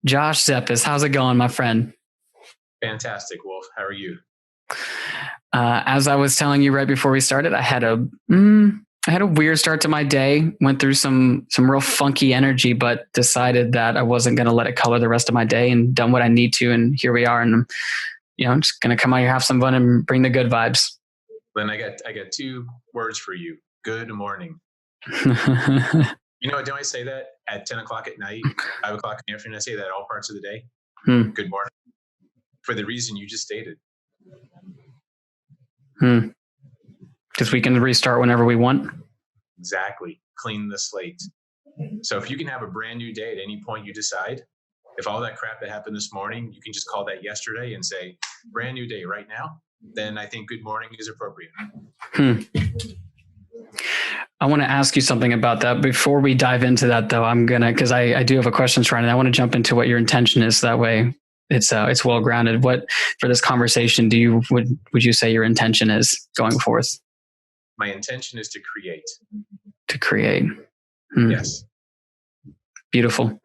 Josh Zepess, how's it going, my friend? Fantastic, Wolf. How are you? As I was telling you right before we started, I had a weird start to my day. Went through some real funky energy, but decided that I wasn't going to let it color the rest of my day, and done what I need to. And here we are. And I'm just going to come out here, have some fun, and bring the good vibes. Then I got two words for you. Good morning. Don't I say that at 10 o'clock at night, 5 o'clock in the afternoon? I say that all parts of the day. Good morning. For the reason you just stated. Because we can restart whenever we want. Exactly. Clean the slate. So if you can have a brand new day at any point you decide, if all that crap that happened this morning, you can just call that yesterday and say, brand new day right now, then I think good morning is appropriate. I want to ask you something about that. Before we dive into that, though, because I do have a question, Sharn, and I want to jump into what your intention is. That way it's well grounded. What for this conversation would you say your intention is going forth? My intention is to create. To create. Yes. Beautiful.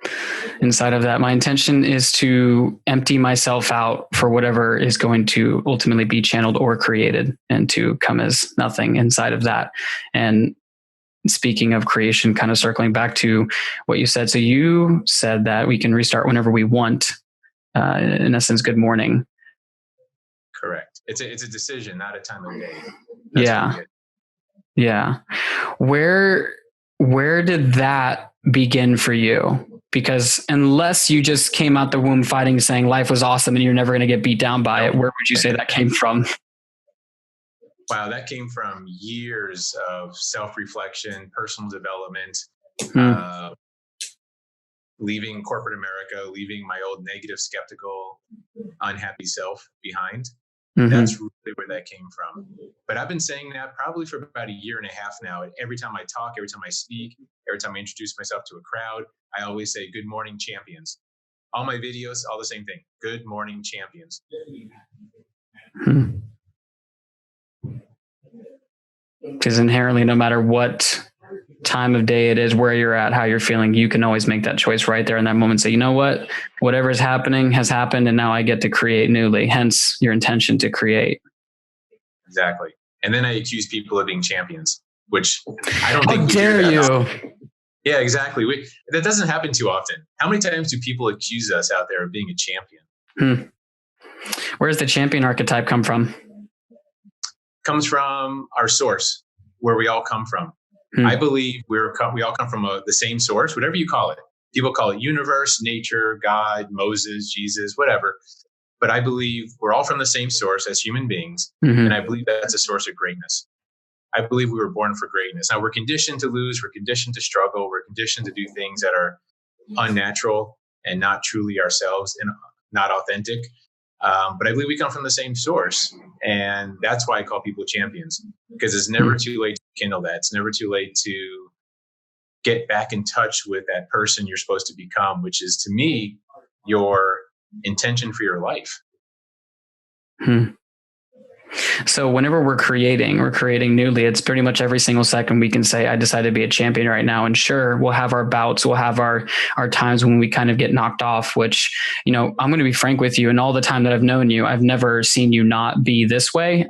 Inside of that, my intention is to empty myself out for whatever is going to ultimately be channeled or created, and to come as nothing inside of that. And speaking of creation, kind of circling back to what you said. So you said that we can restart whenever we want. In essence, good morning. Correct. It's a decision, not a time of day. Yeah. Where did that begin for you? Because unless you just came out the womb fighting, saying life was awesome and you're never going to get beat down by it, where would you say that came from? Wow, that came from years of self-reflection, personal development, leaving corporate America, leaving my old negative, skeptical, unhappy self behind. That's really where that came from. But I've been saying that probably for about a year and a half now. Every time I talk, every time I speak, every time I introduce myself to a crowd, I always say, good morning, champions. All my videos, all the same thing. Good morning, champions. Because inherently, no matter what time of day it is, where you're at, how you're feeling, you can always make that choice right there in that moment. Say, you know what, whatever is happening has happened, and now I get to create newly. Hence your intention to create. Exactly. And then I accuse people of being champions, which I don't think. How dare you? Yeah, exactly. That doesn't happen too often. How many times do people accuse us out there of being a champion? Where does the champion archetype come from? Comes from our source, where we all come from. I believe we all come from the same source, whatever you call it. People call it universe, nature, God, Moses, Jesus, whatever. But I believe we're all from the same source as human beings. And I believe that's a source of greatness. I believe we were born for greatness. Now, we're conditioned to lose. We're conditioned to struggle. We're conditioned to do things that are unnatural and not truly ourselves and not authentic. But I believe we come from the same source. And that's why I call people champions, because it's never too late to kindle that. It's never too late to get back in touch with that person you're supposed to become, which is, to me, your intention for your life. So whenever we're creating newly, it's pretty much every single second we can say, I decided to be a champion right now. And sure, we'll have our bouts, we'll have our times when we kind of get knocked off, which, I'm going to be frank with you. And all the time that I've known you, I've never seen you not be this way.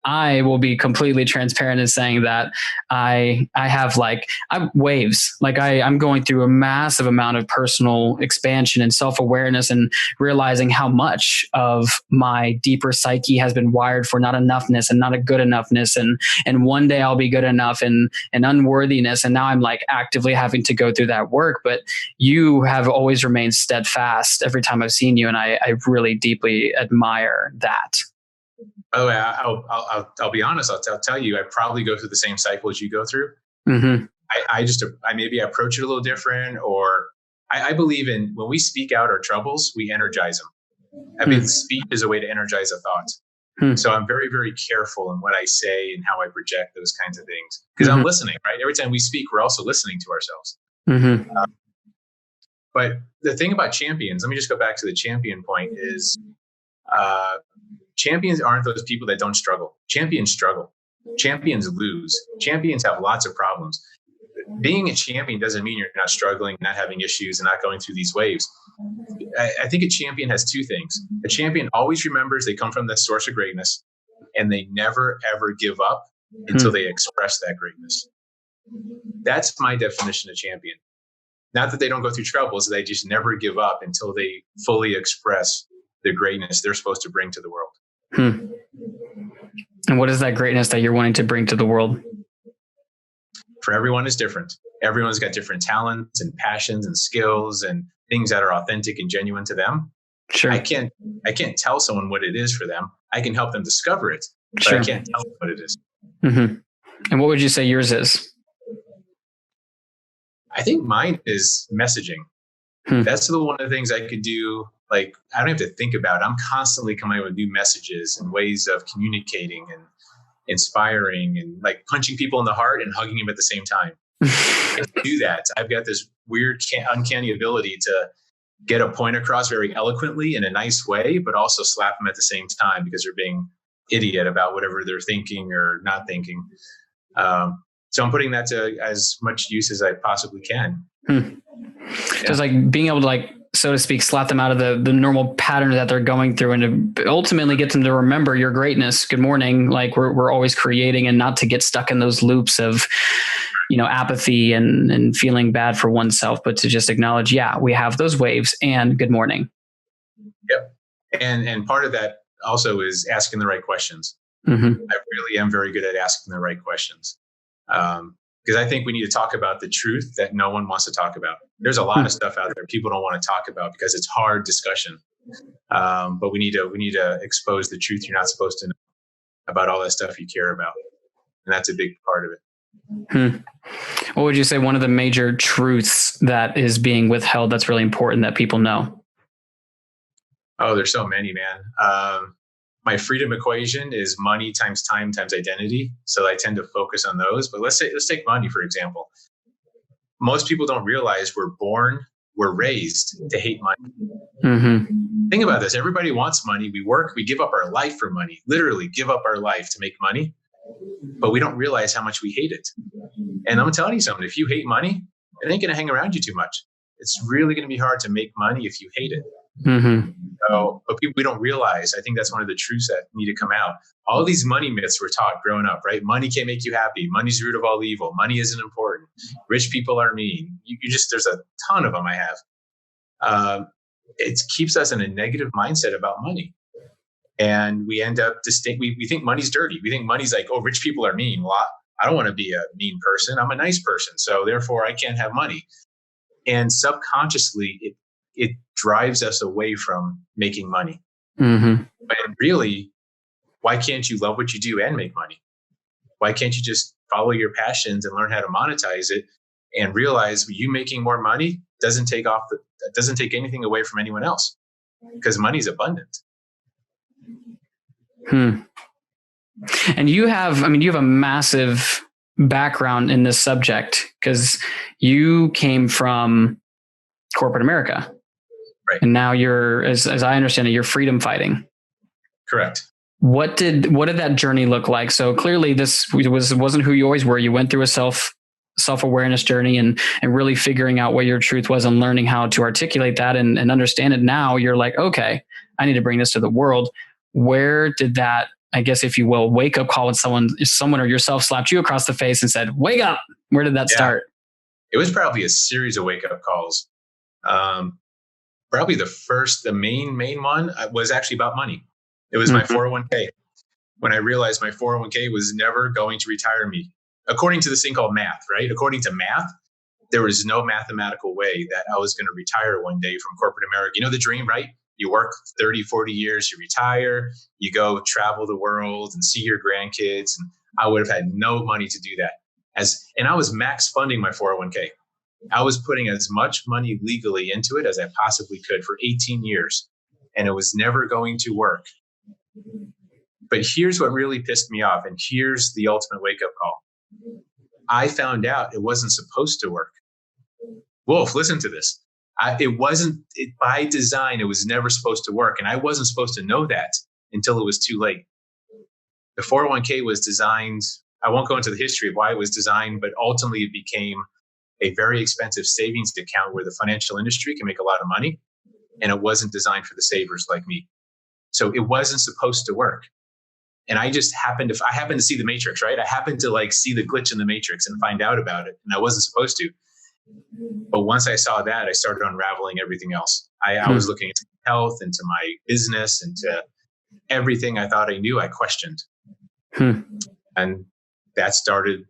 I will be completely transparent in saying that I have I'm waves. I'm going through a massive amount of personal expansion and self-awareness, and realizing how much of my deeper psyche has been wired for not enoughness and not a good enoughness. And one day I'll be good enough, and unworthiness. And now I'm actively having to go through that work. But you have always remained steadfast every time I've seen you. And I really deeply admire that. By the way, I'll be honest. I'll tell you, I probably go through the same cycle as you go through. I maybe approach it a little different, or I believe in when we speak out our troubles, we energize them. I mean, speech is a way to energize a thought. So I'm very, very careful in what I say and how I project those kinds of things, because I'm listening, right? Every time we speak, we're also listening to ourselves. But the thing about champions, let me just go back to the champion point, is champions aren't those people that don't struggle. Champions struggle. Champions lose. Champions have lots of problems. being a champion doesn't mean you're not struggling, not having issues, and not going through these waves. I think a champion has two things. A champion always remembers they come from the source of greatness, and they never, ever give up until they express that greatness. That's my definition of champion. Not that they don't go through troubles, they just never give up until they fully express the greatness they're supposed to bring to the world. And what is that greatness that you're wanting to bring to the world? For everyone is different. Everyone's got different talents and passions and skills and things that are authentic and genuine to them. Sure. I can't tell someone what it is for them. I can help them discover it, but I can't tell them what it is. Mm-hmm. And what would you say yours is? I think mine is messaging. That's one of the things I could do. Like, I don't have to think about it. I'm constantly coming up with new messages and ways of communicating and inspiring and like punching people in the heart and hugging them at the same time. I can do that. I've got this weird, uncanny ability to get a point across very eloquently in a nice way, but also slap them at the same time because they're being idiot about whatever they're thinking or not thinking. So I'm putting that to as much use as I possibly can. Yeah. Just like being able to, like, so to speak, slap them out of the normal pattern that they're going through and to ultimately get them to remember your greatness. Good morning. Like we're always creating, and not to get stuck in those loops of, apathy and feeling bad for oneself, but to just acknowledge, we have those waves and good morning. Yep. And part of that also is asking the right questions. Mm-hmm. I really am very good at asking the right questions. Because I think we need to talk about the truth that no one wants to talk about. There's a lot of stuff out there people don't want to talk about because it's hard discussion. But we need to expose the truth you're not supposed to know about all that stuff you care about. And that's a big part of it. What would you say one of the major truths that is being withheld that's really important that people know? Oh, there's so many, man. My freedom equation is money times time times identity. So I tend to focus on those. But let's take money, for example. Most people don't realize we're raised to hate money. Mm-hmm. Think about this. Everybody wants money. We work, we give up our life for money, literally give up our life to make money. But we don't realize how much we hate it. And I'm telling you something, if you hate money, it ain't going to hang around you too much. It's really going to be hard to make money if you hate it. Mm-hmm. So, but we don't realize, I think that's one of the truths that need to come out. All these money myths were taught growing up, right? Money can't make you happy. Money's the root of all evil. Money isn't important. Rich people are mean. There's a ton of them I have. It keeps us in a negative mindset about money. And we end up we think money's dirty. We think money's like, oh, rich people are mean. Well, I don't want to be a mean person. I'm a nice person. So therefore I can't have money. And subconsciously it drives us away from making money. Mm-hmm. But really, why can't you love what you do and make money? Why can't you just follow your passions and learn how to monetize it and realize you making more money doesn't take anything away from anyone else because money's abundant. And you have a massive background in this subject because you came from corporate America. Right. And now you're, as I understand it, you're freedom fighting. Correct. What did that journey look like? So clearly this wasn't who you always were. You went through a self-awareness journey and really figuring out what your truth was and learning how to articulate that and understand it. Now you're like, okay, I need to bring this to the world. Where did that, I guess, if you will, wake up call when someone or yourself slapped you across the face and said, wake up? Where did that start? It was probably a series of wake up calls. Probably the main one was actually about money. It was my 401k. When I realized my 401k was never going to retire me, according to this thing called math, right? According to math, there was no mathematical way that I was going to retire one day from corporate America. You know the dream, right? You work 30, 40 years, you retire, you go travel the world and see your grandkids. And I would have had no money to do that. And I was max funding my 401k. I was putting as much money legally into it as I possibly could for 18 years. And it was never going to work. But here's what really pissed me off. And here's the ultimate wake-up call. I found out it wasn't supposed to work. Wolf, listen to this. By design, it was never supposed to work. And I wasn't supposed to know that until it was too late. The 401k was designed. I won't go into the history of why it was designed, but ultimately it became a very expensive savings account where the financial industry can make a lot of money. And it wasn't designed for the savers like me. So it wasn't supposed to work. And I just happened to see the matrix, right? I happened to like see the glitch in the matrix and find out about it. And I wasn't supposed to. But once I saw that, I started unraveling everything else. I was looking into health, into my business, into everything I thought I knew, I questioned. And that started,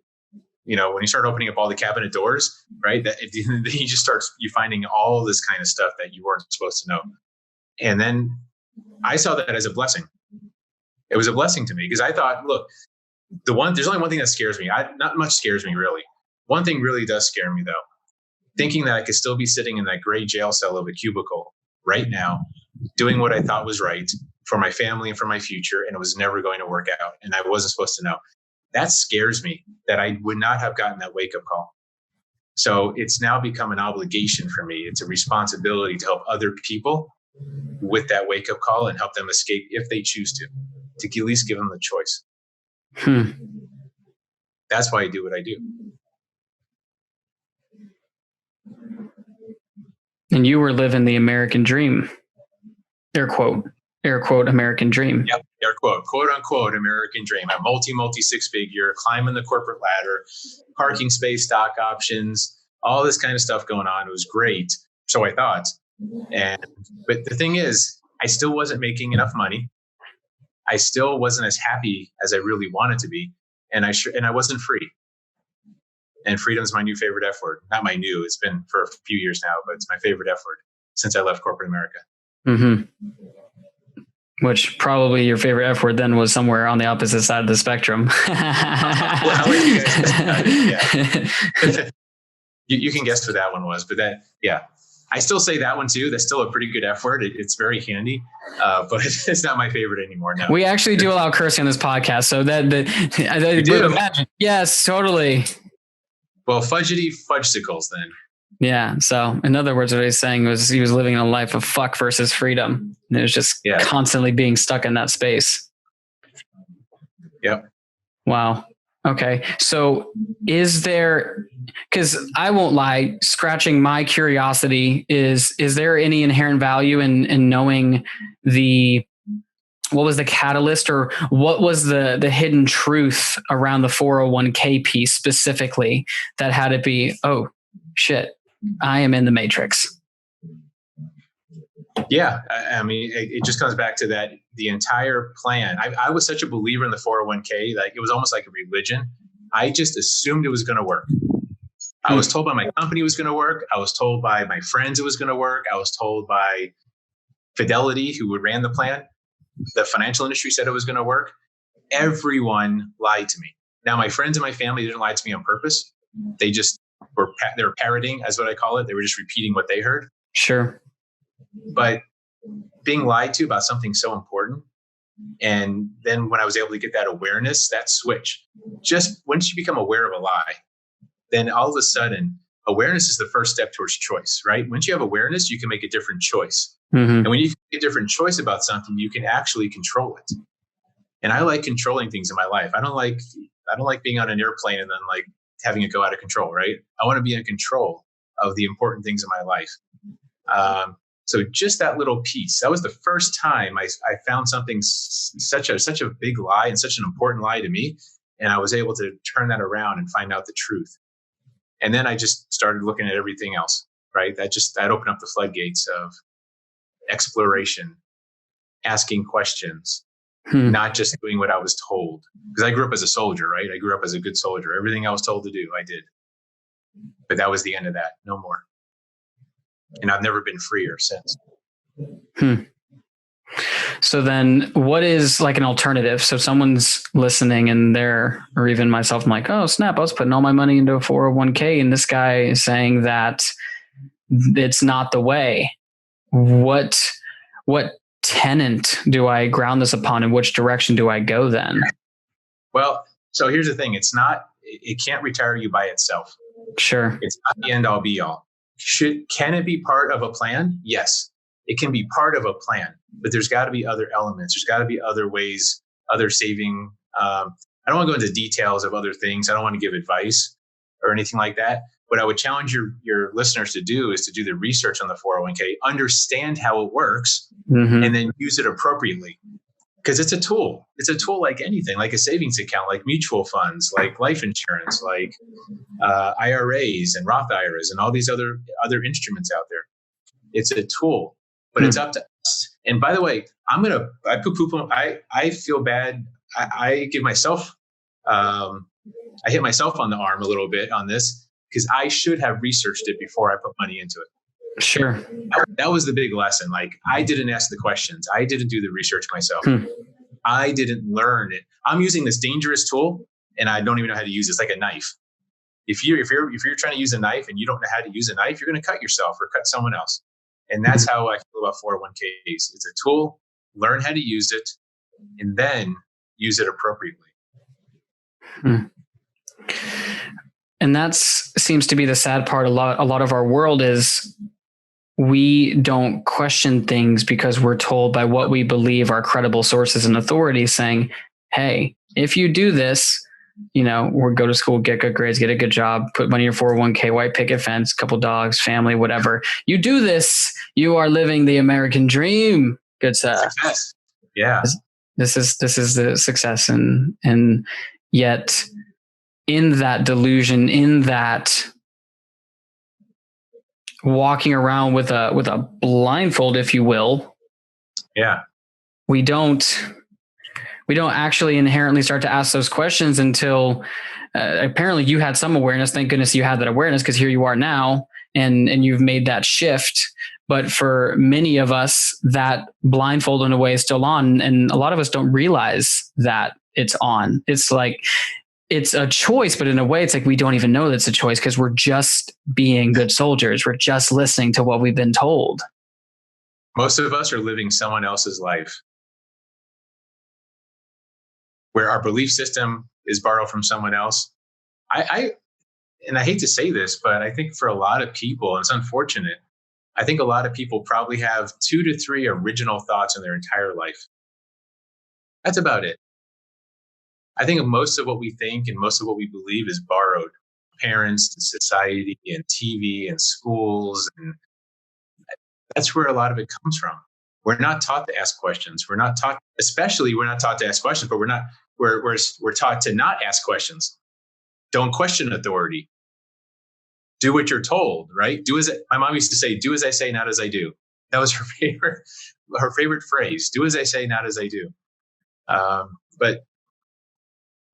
when you start opening up all the cabinet doors, right? Then you just you finding all this kind of stuff that you weren't supposed to know. And then I saw that as a blessing. It was a blessing to me because I thought, look, there's only one thing that scares me. Not much scares me, really. One thing really does scare me, though. Thinking that I could still be sitting in that gray jail cell of a cubicle right now, doing what I thought was right for my family and for my future, and it was never going to work out, and I wasn't supposed to know. That scares me, that I would not have gotten that wake-up call. So it's now become an obligation for me. It's a responsibility to help other people with that wake-up call and help them escape if they choose to at least give them the choice. That's why I do what I do. And you were living the American dream, air quote, American dream. Yep, air quote unquote, American dream. A multi six figure, climbing the corporate ladder, parking space, stock options, all this kind of stuff going on. It was great. So I thought. But the thing is, I still wasn't making enough money. I still wasn't as happy as I really wanted to be. And I wasn't free. And freedom is my new favorite F word. Not my new, it's been for a few years now, but it's my favorite F word since I left corporate America. Which probably your favorite F word then was somewhere on the opposite side of the spectrum. You can guess what that one was, but I still say that one too. That's still a pretty good F word. It's very handy, but it's not my favorite anymore. No. We actually do allow cursing on this podcast, so you do. Imagine. Yes, totally. Well, fudgety fudgesicles then. Yeah. So in other words, what he's saying was he was living a life of fuck versus freedom. And it was just constantly being stuck in that space. Yep. Wow. Okay. So is there, because I won't lie, scratching my curiosity is there any inherent value in knowing what was the catalyst or what was the hidden truth around the 401k piece specifically that had it be, oh shit, I am in the matrix? Yeah. I mean, it just comes back to that, the entire plan. I was such a believer in the 401k, like it was almost like a religion. I just assumed it was going to work. I was told by my company it was going to work. I was told by my friends it was going to work. I was told by Fidelity, who ran the plan. The financial industry said it was going to work. Everyone lied to me. Now, my friends and my family didn't lie to me on purpose. They just were parroting, as what I call it. They were just repeating what they heard. Sure. But being lied to about something so important. And then when I was able to get that awareness, that switch, just once you become aware of a lie, then all of a sudden, awareness is the first step towards choice, right? Once you have awareness, you can make a different choice. And when you make a different choice about something, you can actually control it. And I like controlling things in my life. I don't like being on an airplane and then like having it go out of control, right? I want to be in control of the important things in my life. So just that little piece, that was the first time I found something such a big lie and such an important lie to me. And I was able to turn that around and find out the truth. And then I just started looking at everything else, right? That opened up the floodgates of exploration, asking questions, not just doing what I was told. Because I grew up as a soldier, right? I grew up as a good soldier. Everything I was told to do, I did. But that was the end of that. No more. And I've never been freer since. So then what is like an alternative? So someone's listening and or even myself, I'm like, oh snap, I was putting all my money into a 401k and this guy is saying that it's not the way. What tenant do I ground this upon and which direction do I go then? Well, so here's the thing. It can't retire you by itself. Sure. It's not the end all be all. Can it be part of a plan? Yes, it can be part of a plan, but there's got to be other elements. There's got to be other ways, other saving. I don't want to go into details of other things. I don't want to give advice or anything like that, what I would challenge your listeners to do is to do the research on the 401k, understand how it works, and then use it appropriately. Because it's a tool. It's a tool like anything, like a savings account, like mutual funds, like life insurance, like IRAs and Roth IRAs and all these other instruments out there. It's a tool, but it's up to us. And by the way, I feel bad. I give myself, I hit myself on the arm a little bit on this because I should have researched it before I put money into it. Sure. That was the big lesson. Like, I didn't ask the questions. I didn't do the research myself. I didn't learn it. I'm using this dangerous tool and I don't even know how to use it. It's like a knife. If you're trying to use a knife and you don't know how to use a knife, you're going to cut yourself or cut someone else. And that's how I feel about 401ks. It's a tool, learn how to use it, and then use it appropriately. And that seems to be the sad part. A lot of our world is we don't question things because we're told by what we believe are credible sources and authorities saying, hey, if you do this, or go to school, get good grades, get a good job, put money in your 401k, white picket fence, couple dogs, family, whatever. You do this, you are living the American dream. Good stuff. Success. Yeah. This is the success. And yet in that delusion, in that walking around with a blindfold, if you will. Yeah. We don't actually inherently start to ask those questions until apparently you had some awareness. Thank goodness you had that awareness, because here you are now and you've made that shift. But for many of us, that blindfold in a way is still on. And a lot of us don't realize that it's on. It's like, it's a choice, but in a way it's like we don't even know that it's a choice because we're just being good soldiers. We're just listening to what we've been told. Most of us are living someone else's life, where our belief system is borrowed from someone else. I hate to say this, but I think for a lot of people, and it's unfortunate, I think a lot of people probably have 2 to 3 original thoughts in their entire life. That's about it. I think most of what we think and most of what we believe is borrowed. Parents and society and TV and schools. And that's where a lot of it comes from. We're not taught to ask questions. We're not taught to ask questions, but we're taught to not ask questions. Don't question authority. Do what you're told, right? My mom used to say, do as I say, not as I do. That was her favorite phrase. Do as I say, not as I do. But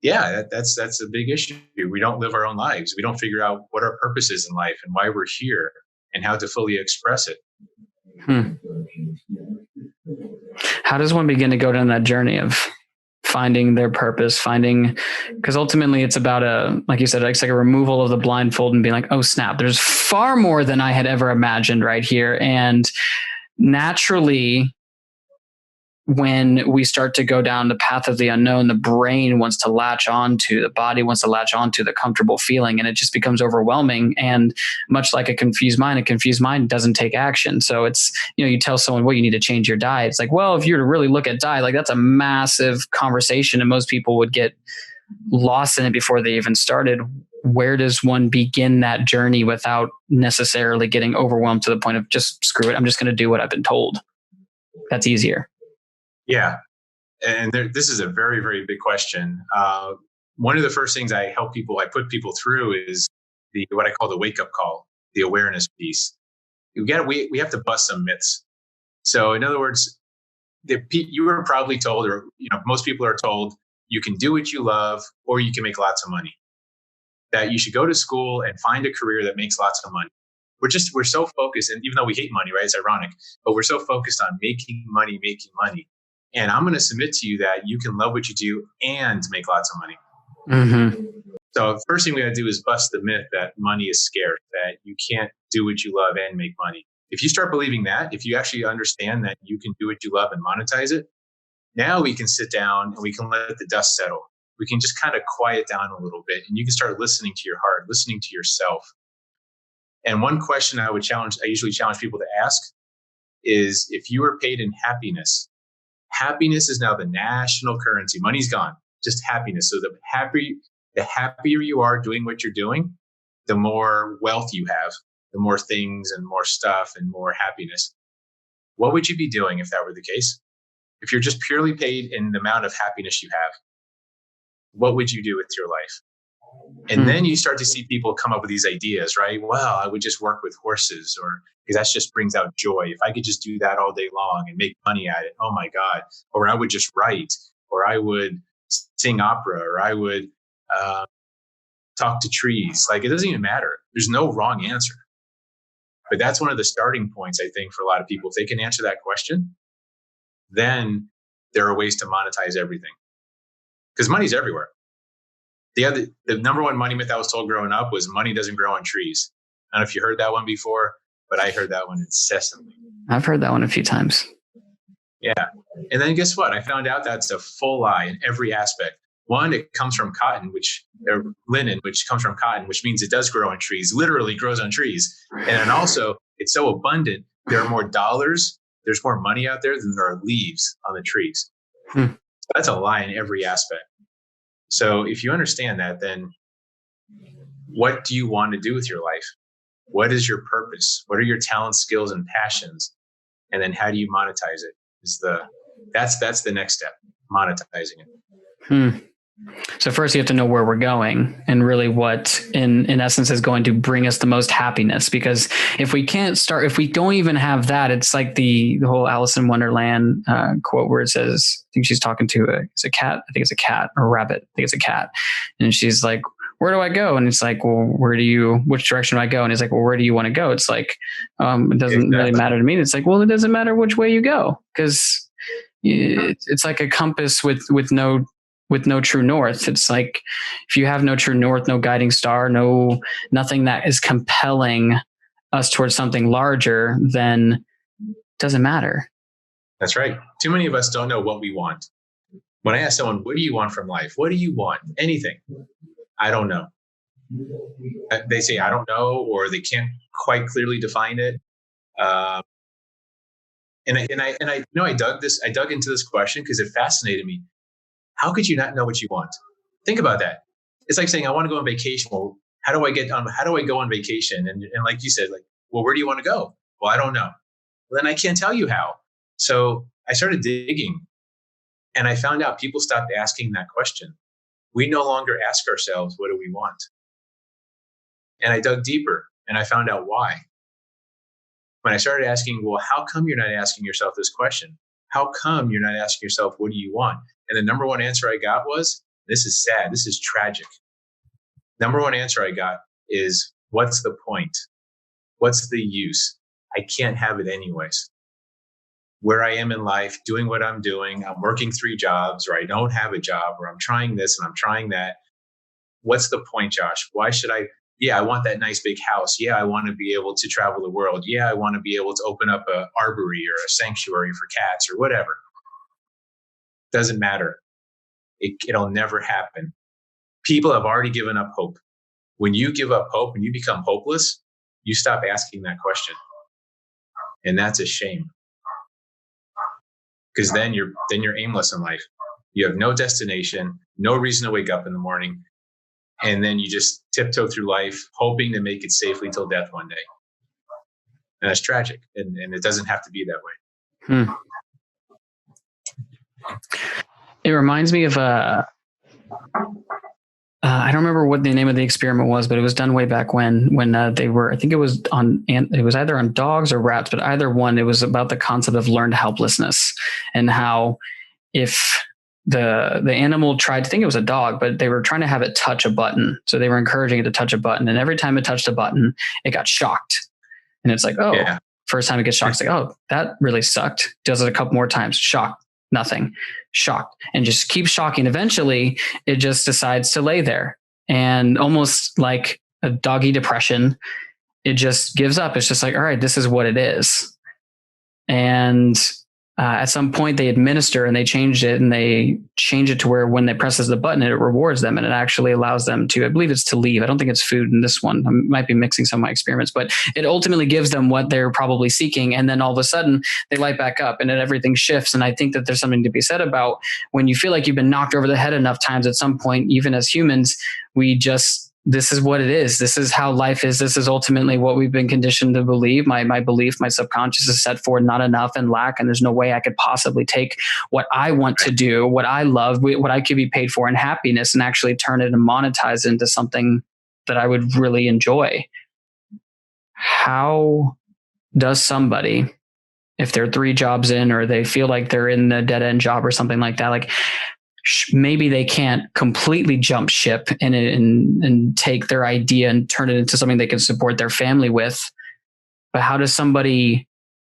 yeah, that's a big issue. We don't live our own lives. We don't figure out what our purpose is in life and why we're here and how to fully express it. How does one begin to go down that journey of finding their purpose, because ultimately it's about like you said, it's like a removal of the blindfold and being like, oh snap, there's far more than I had ever imagined right here. And naturally, when we start to go down the path of the unknown, the brain wants to latch onto, the body wants to latch onto the comfortable feeling, and it just becomes overwhelming. And much like a confused mind doesn't take action. So it's, you tell someone, well, you need to change your diet. It's like, well, if you were to really look at diet, like that's a massive conversation and most people would get lost in it before they even started. Where does one begin that journey without necessarily getting overwhelmed to the point of just screw it, I'm just going to do what I've been told? That's easier. Yeah. And this is a very, very big question. One of the first things I put people through is what I call the wake up call, the awareness piece. We have to bust some myths. So in other words, you were probably told, or most people are told, you can do what you love, or you can make lots of money. That you should go to school and find a career that makes lots of money. We're so focused, and even though we hate money, right? It's ironic, but we're so focused on making money. And I'm going to submit to you that you can love what you do and make lots of money. Mm-hmm. So the first thing we got to do is bust the myth that money is scarce, that you can't do what you love and make money. If you start believing that, if you actually understand that you can do what you love and monetize it, now we can sit down and we can let the dust settle. We can just kind of quiet down a little bit, and you can start listening to your heart, listening to yourself. And one question I usually challenge people to ask is, if you were paid in happiness is now the national currency. Money's gone, just happiness. So the happier you are doing what you're doing, the more wealth you have, the more things and more stuff and more happiness. What would you be doing if that were the case? If you're just purely paid in the amount of happiness you have, what would you do with your life? And then you start to see people come up with these ideas, right? Well, I would just work with horses, or because that just brings out joy. If I could just do that all day long and make money at it, oh my God. Or I would just write, or I would sing opera, or I would talk to trees. Like, it doesn't even matter. There's no wrong answer. But that's one of the starting points, I think, for a lot of people. If they can answer that question, then there are ways to monetize everything. Because money's everywhere. The number one money myth I was told growing up was money doesn't grow on trees. I don't know if you heard that one before, but I heard that one incessantly. I've heard that one a few times. Yeah. And then guess what? I found out that's a full lie in every aspect. One, it comes from cotton, or linen, which comes from cotton, which means it does grow on trees, literally grows on trees. And then also, it's so abundant. There are more dollars. There's more money out there than there are leaves on the trees. So that's a lie in every aspect. So if you understand that, then what do you want to do with your life? What is your purpose? What are your talents, skills, and passions? And then how do you monetize it? That's the next step, monetizing it. So first you have to know where we're going and really what in essence is going to bring us the most happiness. Because if we don't even have that, it's like the whole Alice in Wonderland quote where it says, I think she's talking to it's a cat. I think it's a cat or a rabbit. I think it's a cat. And she's like, where do I go? And it's like, well, which direction do I go? And he's like, well, where do you want to go? It's like, it doesn't really matter to me. It's like, well, it doesn't matter which way you go. Because it's like a compass with no true north. It's like, if you have no true north, no guiding star, nothing that is compelling us towards something larger, then it doesn't matter. That's right. Too many of us don't know what we want. When I ask someone, what do you want from life? What do you want? Anything. I don't know. They say, I don't know, or they can't quite clearly define it. And I know I dug into this question because it fascinated me. How could you not know what you want? Think about that. It's like saying, I want to go on vacation. Well, how do I go on vacation? And like you said, well, where do you want to go? Well, I don't know. Well, then I can't tell you how. So I started digging, and I found out people stopped asking that question. We no longer ask ourselves, what do we want? And I dug deeper, and I found out why. When I started asking, well, how come you're not asking yourself this question? How come you're not asking yourself, what do you want? And the number one answer I got was, this is sad. This is tragic. Number one answer I got is, what's the point? What's the use? I can't have it anyways. Where I am in life, doing what I'm doing, I'm working 3 jobs, or I don't have a job, or I'm trying this and I'm trying that. What's the point, Josh? Why should I? Yeah, I want that nice big house. Yeah, I want to be able to travel the world. Yeah, I want to be able to open up an arbory or a sanctuary for cats or whatever. Doesn't matter. It'll never happen. People have already given up hope. When you give up hope, when you become hopeless, you stop asking that question. And that's a shame. Because then you're aimless in life. You have no destination, no reason to wake up in the morning. And then you just tiptoe through life, hoping to make it safely till death one day. And that's tragic. And it doesn't have to be that way. It reminds me of I don't remember what the name of the experiment was, but it was done way back when they were, I think it was either on dogs or rats, but either one, it was about the concept of learned helplessness and how if the animal tried to think it was a dog, but they were trying to have it touch a button. So they were encouraging it to touch a button. And every time it touched a button, it got shocked. And it's like, first time it gets shocked, it's like, oh, that really sucked. Does it a couple more times. Shocked. Nothing. Shocked. And just keep shocking. Eventually it just decides to lay there, and almost like a doggy depression, it just gives up. It's just like, all right, this is what it is. And at some point they administer and they change it to where when they presses the button, it rewards them, and it actually allows them to, I believe it's to leave. I don't think it's food in this one. I might be mixing some of my experiments, but it ultimately gives them what they're probably seeking. And then all of a sudden they light back up and then everything shifts. And I think that there's something to be said about when you feel like you've been knocked over the head enough times, at some point, even as humans, we just this is what it is. This is how life is. This is ultimately what we've been conditioned to believe. My belief, my subconscious is set for not enough and lack. And there's no way I could possibly take what I want to do, what I love, what I could be paid for in happiness, and actually turn it and monetize it into something that I would really enjoy. How does somebody, if they're 3 jobs in, or they feel like they're in the dead end job or something like that, like maybe they can't completely jump ship and take their idea and turn it into something they can support their family with. But how does somebody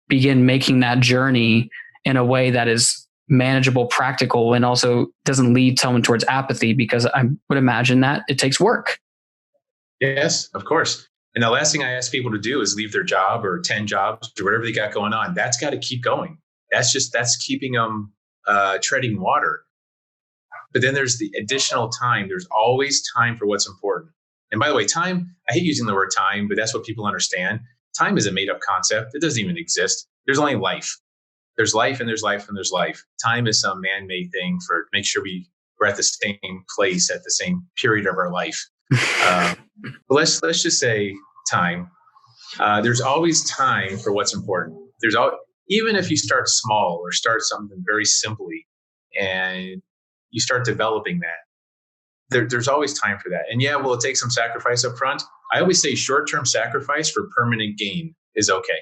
begin making that journey in a way that is manageable, practical, and also doesn't lead someone towards apathy? Because I would imagine that it takes work. Yes, of course. And the last thing I ask people to do is leave their job or 10 jobs or whatever they got going on. That's got to keep going. That's keeping them treading water. But then there's the additional time. There's always time for what's important. And by the way, time, I hate using the word time, but that's what people understand. Time is a made up concept. It doesn't even exist. There's only life. There's life and there's life and there's life. Time is some man-made thing for make sure we're at the same place at the same period of our life. Let's just say time. There's always time for what's important. Even if you start small or start something very simply and you start developing that, there's always time for that. And yeah, will it take some sacrifice up front? I always say short-term sacrifice for permanent gain is okay.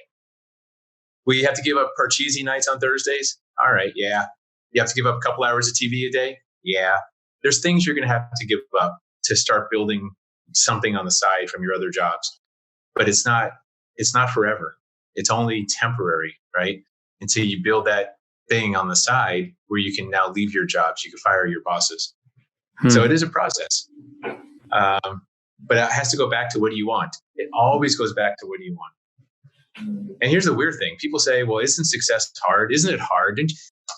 We have to give up our cheesy nights on Thursdays. All right. Yeah. You have to give up a couple hours of TV a day. Yeah. There's things you're going to have to give up to start building something on the side from your other jobs. But it's not forever. It's only temporary, right? Until you build that thing on the side where you can now leave your jobs. You can fire your bosses. So it is a process. But it has to go back to what do you want? It always goes back to what do you want? And here's the weird thing. People say, well, isn't success hard? Isn't it hard?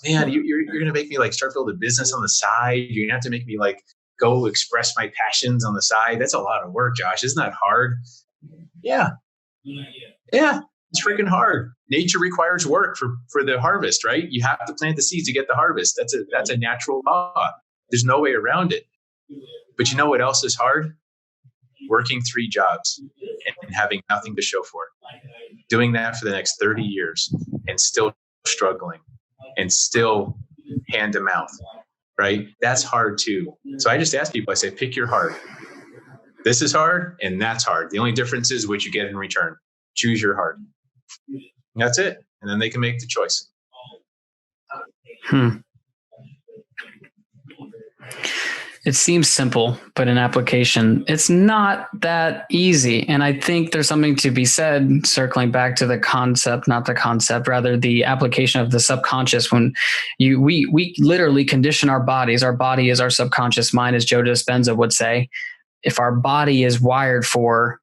Man, you're going to make me like start building a business on the side. You're going to have to make me like go express my passions on the side. That's a lot of work, Josh. Isn't that hard? Yeah. Yeah. It's freaking hard. Nature requires work for the harvest, right? You have to plant the seeds to get the harvest. That's a natural law. There's no way around it. But you know what else is hard? Working 3 jobs and having nothing to show for it. Doing that for the next 30 years and still struggling and still hand to mouth, right? That's hard too. So I just ask people, I say, pick your heart. This is hard and that's hard. The only difference is what you get in return. Choose your heart. That's it. And then they can make the choice. It seems simple, but in application, it's not that easy. And I think there's something to be said, circling back to the concept, not the concept, rather the application of the subconscious. When we literally condition our bodies. Our body is our subconscious mind, as Joe Dispenza would say. If our body is wired for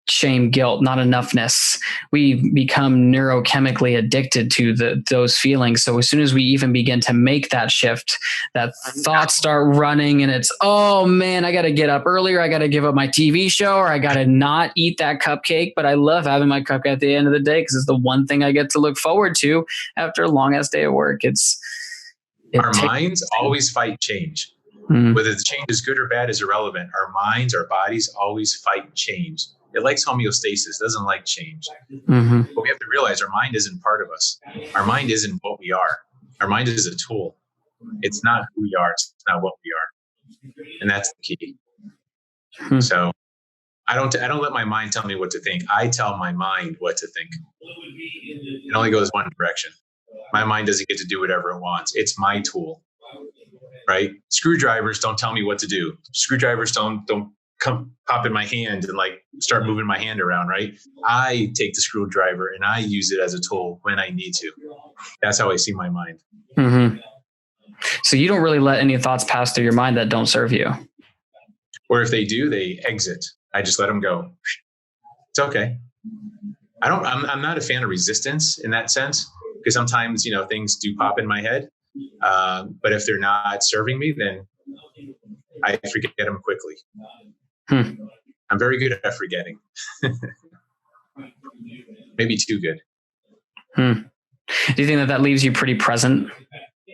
shame, guilt, not enoughness, we become neurochemically addicted to those feelings. So as soon as we even begin to make that shift, that thoughts start running and it's, oh man, I got to get up earlier. I got to give up my TV show, or I got to not eat that cupcake. But I love having my cupcake at the end of the day because it's the one thing I get to look forward to after a long ass day of work. Our minds always fight change. Whether the change is good or bad is irrelevant. Our minds, our bodies always fight change. It likes homeostasis, doesn't like change. But we have to realize our mind isn't part of us. Our mind isn't what we are. Our mind is a tool. It's not who we are. It's not what we are. And that's the key. So I don't let my mind tell me what to think. I tell my mind what to think. It only goes one direction. My mind doesn't get to do whatever it wants. It's my tool, right? Screwdrivers don't tell me what to do. Screwdrivers don't come pop in my hand and like start moving my hand around, right? I take the screwdriver and I use it as a tool when I need to. That's how I see my mind. So you don't really let any thoughts pass through your mind that don't serve you. Or if they do, they exit. I just let them go. It's okay. I'm not a fan of resistance in that sense, because sometimes, things do pop in my head. But if they're not serving me, then I forget them quickly. I'm very good at forgetting. Maybe too good. Do you think that leaves you pretty present?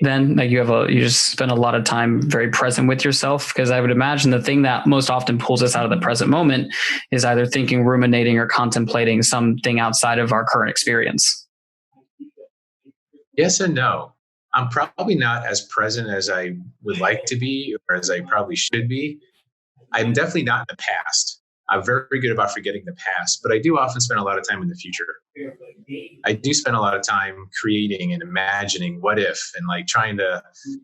then? Like you just spend a lot of time very present with yourself? Because I would imagine the thing that most often pulls us out of the present moment is either thinking, ruminating, or contemplating something outside of our current experience. Yes and no. I'm probably not as present as I would like to be, or as I probably should be. I'm definitely not in the past. I'm very good about forgetting the past, but I do often spend a lot of time in the future. I do spend a lot of time creating and imagining what if, and like trying to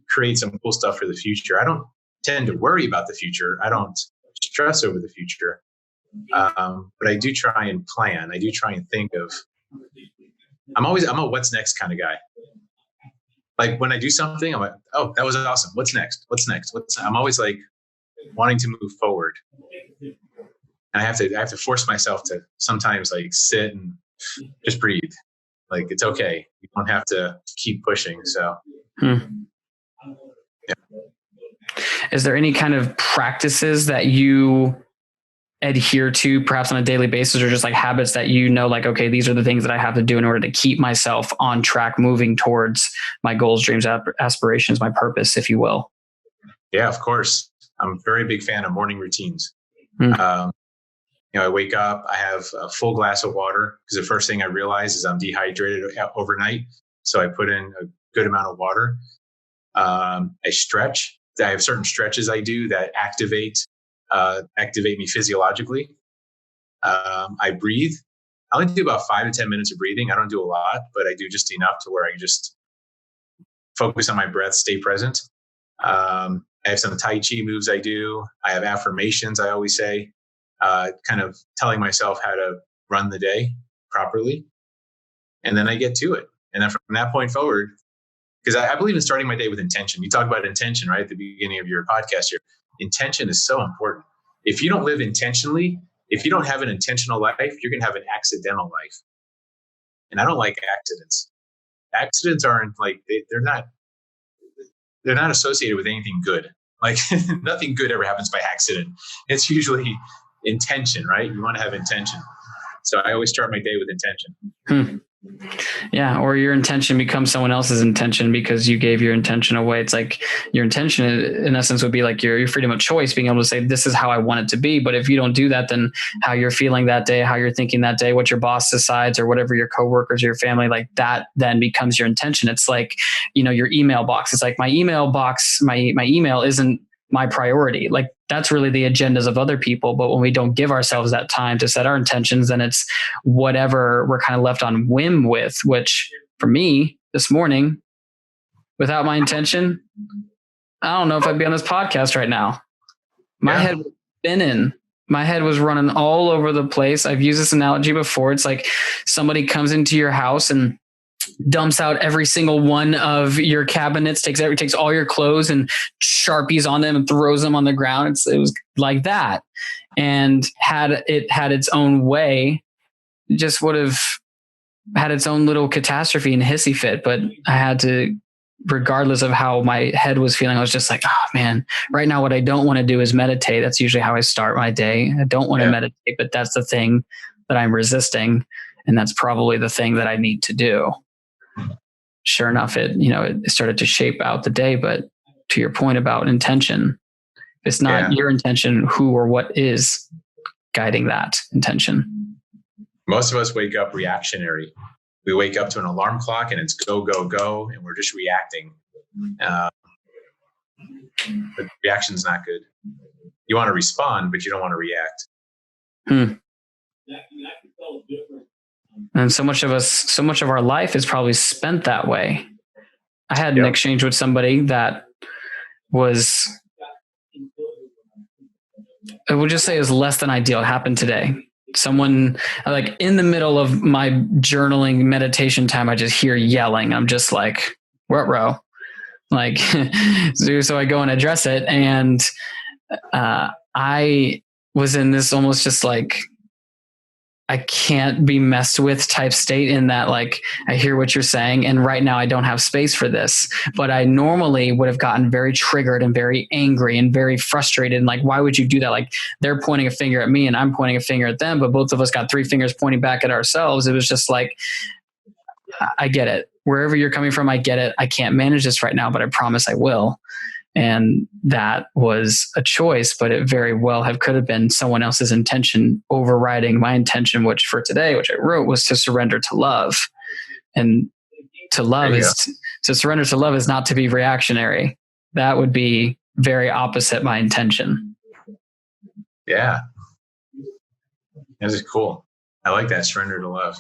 create some cool stuff for the future. I don't tend to worry about the future. I don't stress over the future. But I do try and plan. I do try and think of, I'm a what's next kind of guy. Like when I do something, I'm like, oh, that was awesome. What's next? I'm always like wanting to move forward. And I have to force myself to sometimes like sit and just breathe. Like, it's okay. You don't have to keep pushing. So, yeah. Is there any kind of practices that you adhere to perhaps on a daily basis, or just like habits that like, okay, these are the things that I have to do in order to keep myself on track, moving towards my goals, dreams, aspirations, my purpose, if you will? Yeah, of course. I'm a very big fan of morning routines. I wake up, I have a full glass of water, because the first thing I realize is I'm dehydrated overnight. So I put in a good amount of water. I stretch. I have certain stretches I do that activate me physiologically. I breathe. I only do about 5 to 10 minutes of breathing. I don't do a lot, but I do just enough to where I just focus on my breath, stay present. I have some Tai Chi moves I do. I have affirmations I always say, kind of telling myself how to run the day properly. And then I get to it. And then from that point forward, because I believe in starting my day with intention. You talk about intention, right, at the beginning of your podcast here. Intention is so important. If you don't live intentionally, if you don't have an intentional life, you're going to have an accidental life. And I don't like accidents. Accidents aren't like, they're not associated with anything good. Like nothing good ever happens by accident. It's usually intention, right? You want to have intention. So I always start my day with intention. Yeah. Or your intention becomes someone else's intention because you gave your intention away. It's like your intention in essence would be like your freedom of choice, being able to say, this is how I want it to be. But if you don't do that, then how you're feeling that day, how you're thinking that day, what your boss decides, or whatever your coworkers or your family, like that then becomes your intention. It's like, your email box. It's like my email box, my email isn't my priority. Like that's really the agendas of other people. But when we don't give ourselves that time to set our intentions, then it's whatever we're kind of left on whim with, which for me this morning, without my intention, I don't know if I'd be on this podcast right now. My head was spinning. My head was running all over the place. I've used this analogy before. It's like somebody comes into your house and dumps out every single one of your cabinets, takes all your clothes and Sharpies on them and throws them on the ground. It was like that. And had it had its own way, just would have had its own little catastrophe and hissy fit. But I had to, regardless of how my head was feeling, I was just like, oh man, right now what I don't want to do is meditate. That's usually how I start my day. I don't want to meditate, but that's the thing that I'm resisting. And that's probably the thing that I need to do. Sure enough, it started to shape out the day. But to your point about intention, it's not your intention, who or what is guiding that intention. Most of us wake up reactionary. We wake up to an alarm clock and it's go, go, go, and we're just reacting. But reaction's not good. You want to respond, but you don't want to react. And so much of our life is probably spent that way. I had an exchange with somebody that was, I would just say, is less than ideal. It happened today. Someone, like in the middle of my journaling meditation time, I just hear yelling. I'm just like, ruh-roh. Like, so I go and address it. And I was in this almost just like, I can't be messed with type state, in that, like, I hear what you're saying, and right now I don't have space for this. But I normally would have gotten very triggered and very angry and very frustrated. And like, why would you do that? Like, they're pointing a finger at me and I'm pointing a finger at them, but both of us got 3 fingers pointing back at ourselves. It was just like, I get it. wherever you're coming from, I get it. I can't manage this right now, but I promise I will. And that was a choice, but it very well could have been someone else's intention overriding my intention, which for today, which I wrote, was to surrender to love. And to surrender to love is not to be reactionary. That would be very opposite my intention. Yeah. That is cool. I like that, surrender to love.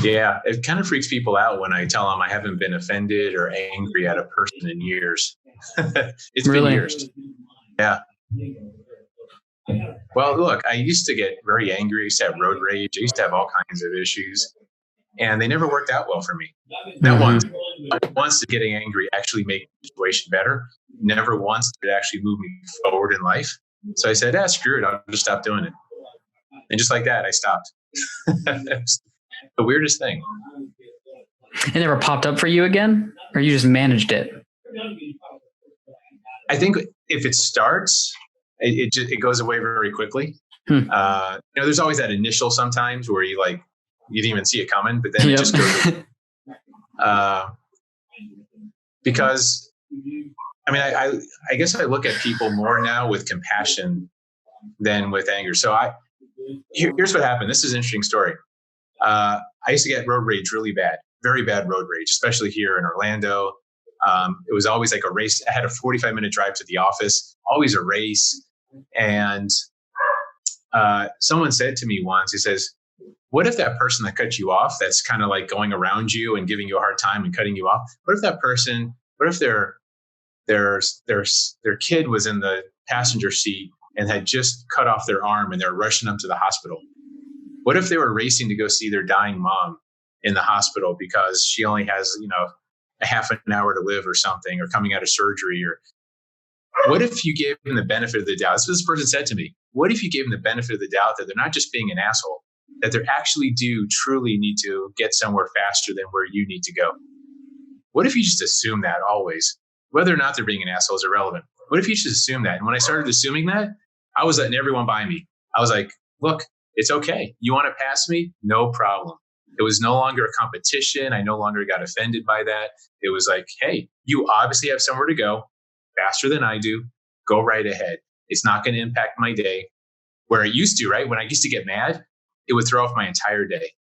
Yeah, it kind of freaks people out when I tell them I haven't been offended or angry at a person in years. It's been years. Yeah. Well, look, I used to get very angry. I used to have road rage. I used to have all kinds of issues, and they never worked out well for me. Not once did getting angry actually make the situation better. Never once did it actually move me forward in life. So I said, screw it. I'll just stop doing it. And just like that, I stopped. The weirdest thing. It never popped up for you again, or you just managed it? I think if it starts, it goes away very quickly. There's always that initial sometimes where you didn't even see it coming, but then it just goes away. Because I guess I look at people more now with compassion than with anger. So here's what happened. This is an interesting story. I used to get road rage really bad, very bad road rage, especially here in Orlando. It was always like a race. I had a 45-minute drive to the office, always a race. And someone said to me once, he says, what if that person that cut you off, that's kind of like going around you and giving you a hard time and cutting you off, what if their kid was in the passenger seat and had just cut off their arm and they're rushing them to the hospital? What if they were racing to go see their dying mom in the hospital because she only has, a half an hour to live or something, or coming out of surgery? Or what if you gave them the benefit of the doubt? That's what this person said to me. What if you gave them the benefit of the doubt that they're not just being an asshole, that they actually do truly need to get somewhere faster than where you need to go? What if you just assume that always? Whether or not they're being an asshole is irrelevant. What if you just assume that? And when I started assuming that, I was letting everyone by me. I was like, look, it's okay. You want to pass me? No problem. It was no longer a competition. I no longer got offended by that. It was like, hey, you obviously have somewhere to go faster than I do. Go right ahead. It's not going to impact my day. Where it used to, right? When I used to get mad, it would throw off my entire day.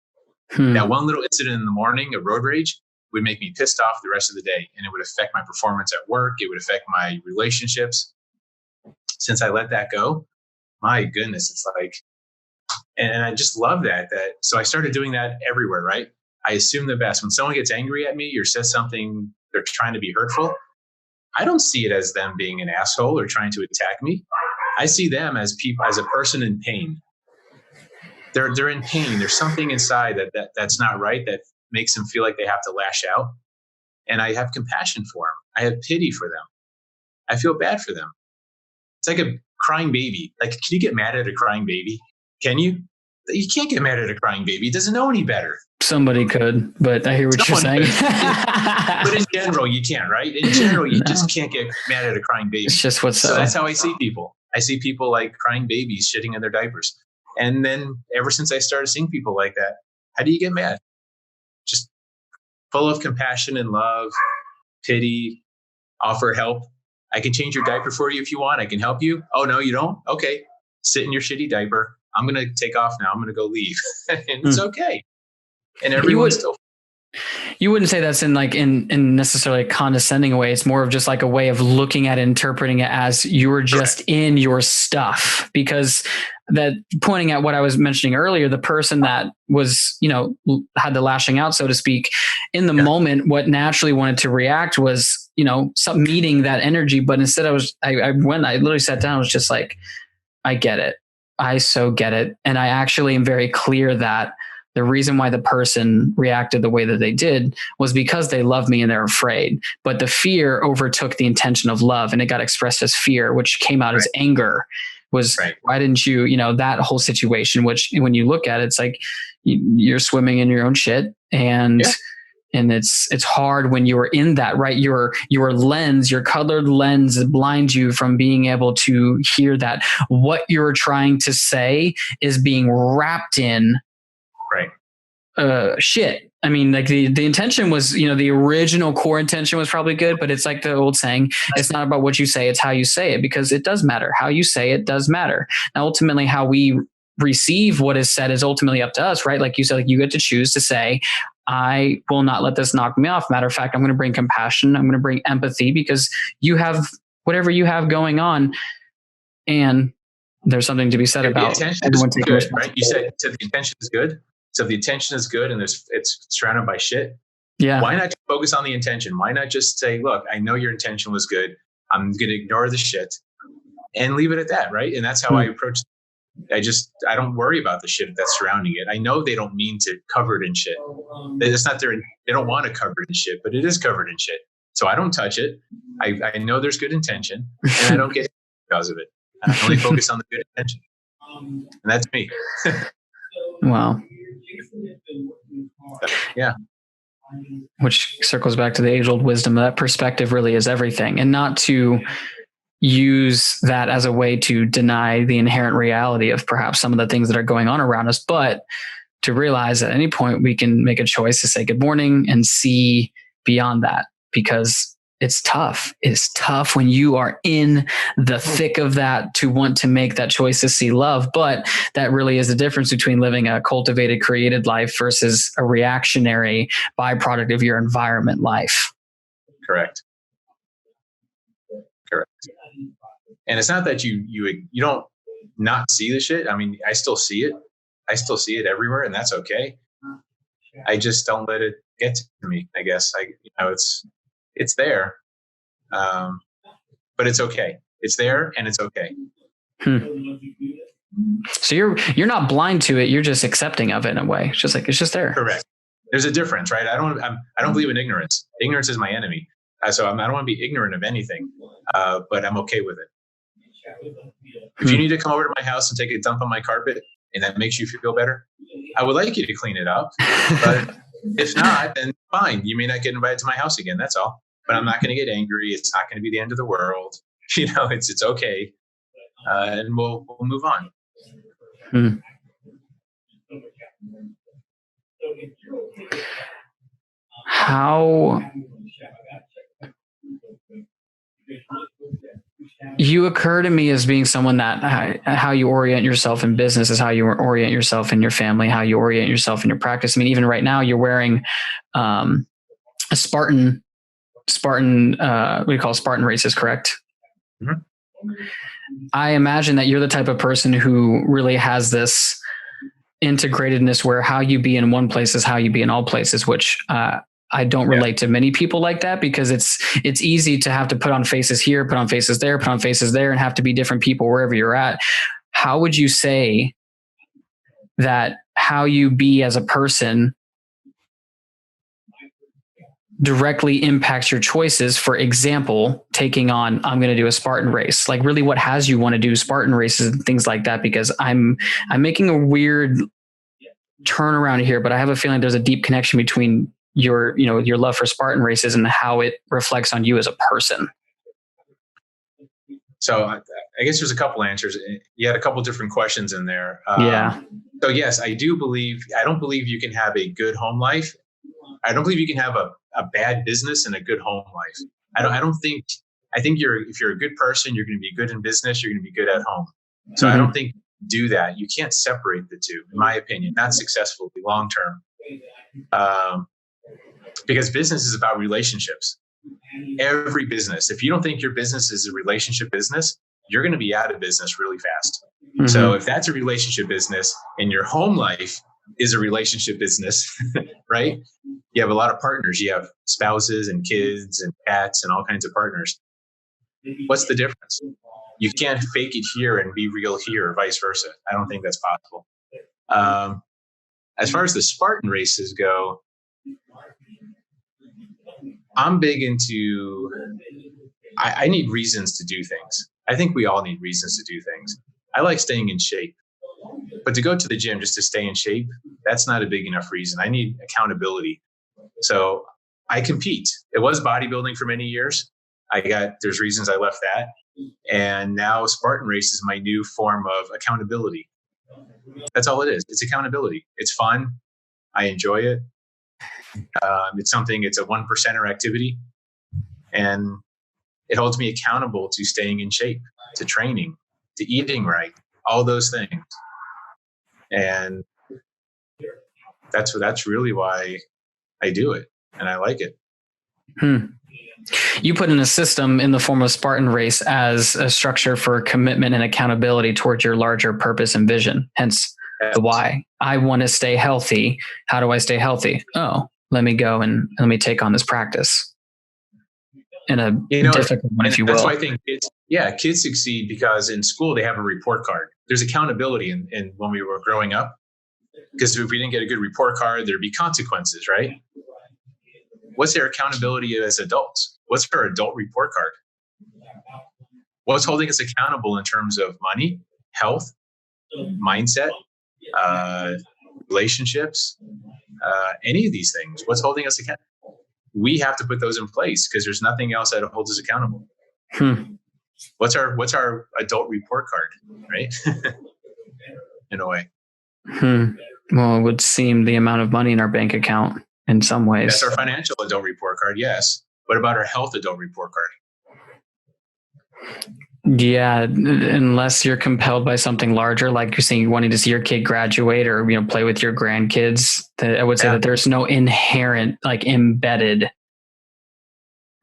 That one little incident in the morning of road rage would make me pissed off the rest of the day. And it would affect my performance at work. It would affect my relationships. Since I let that go, my goodness, it's like, and I just love that. So I started doing that everywhere, right? I assume the best. When someone gets angry at me or says something, they're trying to be hurtful, I don't see it as them being an asshole or trying to attack me. I see them as a person in pain. They're in pain. There's something inside that's not right, that makes them feel like they have to lash out. And I have compassion for them. I have pity for them. I feel bad for them. It's like a crying baby. Like, can you get mad at a crying baby? Can you? You can't get mad at a crying baby. It doesn't know any better. Somebody could, but I hear what you're saying. But in general, you can't, right? In general, you just can't get mad at a crying baby. It's just what's so. That's how I see people. I see people like crying babies shitting in their diapers. And then ever since I started seeing people like that, how do you get mad? Just full of compassion and love, pity, offer help. I can change your diaper for you if you want. I can help you. Oh, no, you don't? Okay. Sit in your shitty diaper. I'm going to take off now. I'm going to go leave. And it's okay. And everyone's still. You wouldn't say that's in necessarily a condescending way. It's more of just like a way of looking at it, interpreting it as you're just in your stuff, because that pointing at what I was mentioning earlier, the person that was, had the lashing out, so to speak, in the moment, what naturally wanted to react was, some meeting that energy. But instead I literally sat down, I was just like, I get it. I so get it. And I actually am very clear that the reason why the person reacted the way that they did was because they love me and they're afraid. But the fear overtook the intention of love, and it got expressed as fear, which came out as anger. Why didn't you, that whole situation, which when you look at it, it's like you're swimming in your own shit. And And it's hard when you're in that, right? Your lens, your colored lens blinds you from being able to hear that what you're trying to say is being wrapped in shit. I mean, like the intention was, the original core intention was probably good, but it's like the old saying, it's not about what you say, it's how you say it, because it does matter. How you say it does matter. Now, ultimately, how we receive what is said is ultimately up to us, right? Like you said, like you get to choose to say, I will not let this knock me off. Matter of fact, I'm going to bring compassion. I'm going to bring empathy because you have whatever you have going on. And there's something to be said about everyone taking good, right? You said so the intention is good. So if the intention is good and it's surrounded by shit, why not focus on the intention? Why not just say, look, I know your intention was good. I'm going to ignore the shit and leave it at that, right? And that's how I approach it. I don't worry about the shit that's surrounding it. I know they don't mean to cover it in shit. It's not their, they don't want to cover it in shit, but it is covered in shit. So I don't touch it. I know there's good intention and I don't get because of it. I only focus on the good intention. And that's me. Wow. Yeah. Which circles back to the age-old wisdom that perspective really is everything, and not to use that as a way to deny the inherent reality of perhaps some of the things that are going on around us, but to realize at any point we can make a choice to say good morning and see beyond that, because it's tough. It's tough when you are in the thick of that to want to make that choice to see love. But that really is the difference between living a cultivated, created life versus a reactionary byproduct of your environment life. Correct. And it's not that you don't not see the shit. I mean, I still see it. I still see it everywhere, and that's okay. I just don't let it get to me, I guess. It's there, but it's okay. It's there and it's okay. So you're not blind to it. You're just accepting of it in a way. It's just there. Correct. There's a difference, right? I don't believe in ignorance. Ignorance is my enemy. So I don't want to be ignorant of anything, but I'm okay with it. If you need to come over to my house and take a dump on my carpet and that makes you feel better, I would like you to clean it up. But if not, then fine. You may not get invited to my house again. That's all. But I'm not going to get angry. It's not going to be the end of the world. It's okay. And we'll move on. How you occur to me as being someone that how you orient yourself in business is how you orient yourself in your family, how you orient yourself in your practice. I mean, even right now you're wearing a Spartan, what do you call Spartan Races, correct? Mm-hmm. I imagine that you're the type of person who really has this integratedness where how you be in one place is how you be in all places, which I don't relate to many people like that, because it's easy to have to put on faces here, put on faces there, put on faces there, and have to be different people wherever you're at. How would you say that how you be as a person directly impacts your choices? For example, taking on, I'm going to do a Spartan race, like really what has you want to do Spartan races and things like that, because I'm making a weird turnaround here, but I have a feeling there's a deep connection between your love for Spartan races and how it reflects on you as a person. So I guess there's a couple answers. You had a couple different questions in there. So yes, I don't believe you can have a good home life. I don't believe you can have a bad business and a good home life. I think if you're a good person, you're going to be good in business, you're going to be good at home. So I don't think do that. You can't separate the two, in my opinion, not successfully long term. Because business is about relationships. Every business, if you don't think your business is a relationship business, you're going to be out of business really fast. Mm-hmm. So if that's a relationship business and your home life is a relationship business, right? You have a lot of partners. You have spouses and kids and cats and all kinds of partners. What's the difference? You can't fake it here and be real here, or vice versa. I don't think that's possible. As far as the Spartan races go, I'm big into, I need reasons to do things. I think we all need reasons to do things. I like staying in shape, but to go to the gym just to stay in shape, that's not a big enough reason. I need accountability. So I compete. It was bodybuilding for many years. There's reasons I left that. And now Spartan Race is my new form of accountability. That's all it is. It's accountability. It's fun. I enjoy it. It's a 1%er activity. And it holds me accountable to staying in shape, to training, to eating right, all those things. And that's really why I do it. And I like it. You put in a system in the form of Spartan Race as a structure for commitment and accountability towards your larger purpose and vision. Hence the why. I want to stay healthy. How do I stay healthy? Oh, let me go and let me take on this practice in a difficult one, if you will. That's why I think kids succeed because in school they have a report card. There's accountability in when we were growing up, because if we didn't get a good report card, there'd be consequences, right? What's their accountability as adults? What's our adult report card? What's holding us accountable in terms of money, health, mindset, relationships, any of these things? What's holding us accountable? We have to put those in place because there's nothing else that holds us accountable. What's our adult report card, right? In a way. Well, it would seem the amount of money in our bank account in some ways. That's our financial adult report card, yes. What about our health adult report card? Yeah, unless you're compelled by something larger, like you're saying, wanting to see your kid graduate or play with your grandkids, I would say that there's no inherent, embedded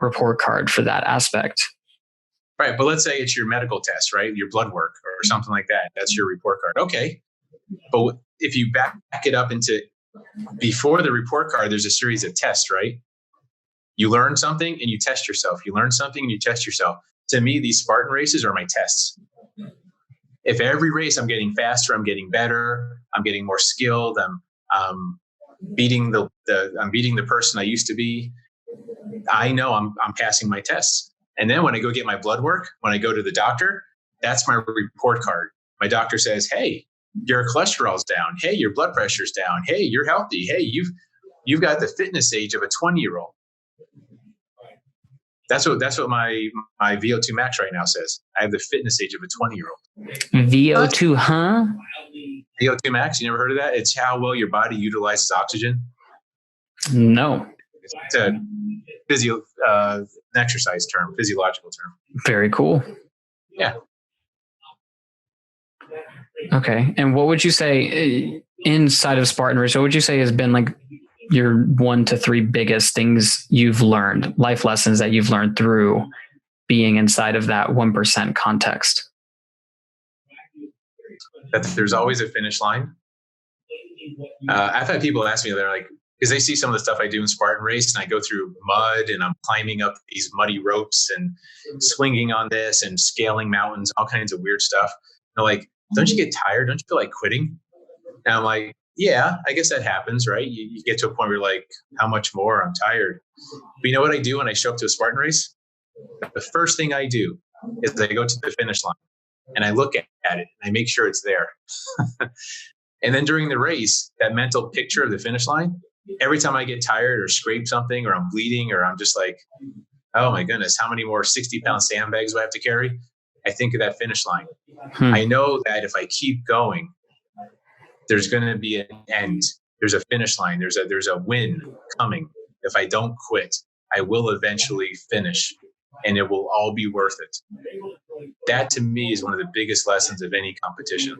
report card for that aspect. Right, but let's say it's your medical test, right? Your blood work or something like that. That's your report card. Okay, but if you back it up into before the report card, there's a series of tests, right? You learn something and you test yourself. You learn something and you test yourself. To me, these Spartan races are my tests. If every race I'm getting faster, I'm getting better, I'm getting more skilled, I'm beating the person I used to be, I know I'm passing my tests. And then when I go get my blood work, when I go to the doctor, that's my report card. My doctor says, "Hey, your cholesterol's down. Hey, your blood pressure's down. Hey, you're healthy. Hey, you've got the fitness age of a 20-year-old." That's what my VO2 max right now says. I have the fitness age of a 20-year-old. VO2, huh? VO2 max. You never heard of that? It's how well your body utilizes oxygen. No. It's a exercise term, physiological term. Very cool. Yeah. Okay. And what would you say inside of Spartan Race? What would you say has been your 1 to 3 biggest things you've learned, life lessons that you've learned through being inside of that 1% context? That there's always a finish line. I've had people ask me, they're like, because they see some of the stuff I do in Spartan Race and I go through mud and I'm climbing up these muddy ropes and swinging on this and scaling mountains, all kinds of weird stuff. They're like, "Don't you get tired? Don't you feel like quitting?" And I'm like, "Yeah, I guess that happens, right? You get to a point where you're like, how much more? I'm tired." But you know what I do when I show up to a Spartan race? The first thing I do is I go to the finish line and I look at it and I make sure it's there. And then during the race, that mental picture of the finish line, every time I get tired or scrape something or I'm bleeding or I'm just like, oh my goodness, how many more 60-pound sandbags do I have to carry? I think of that finish line. I know that if I keep going, there's going to be an end. There's a finish line. There's a win coming. If I don't quit, I will eventually finish and it will all be worth it. That to me is one of the biggest lessons of any competition,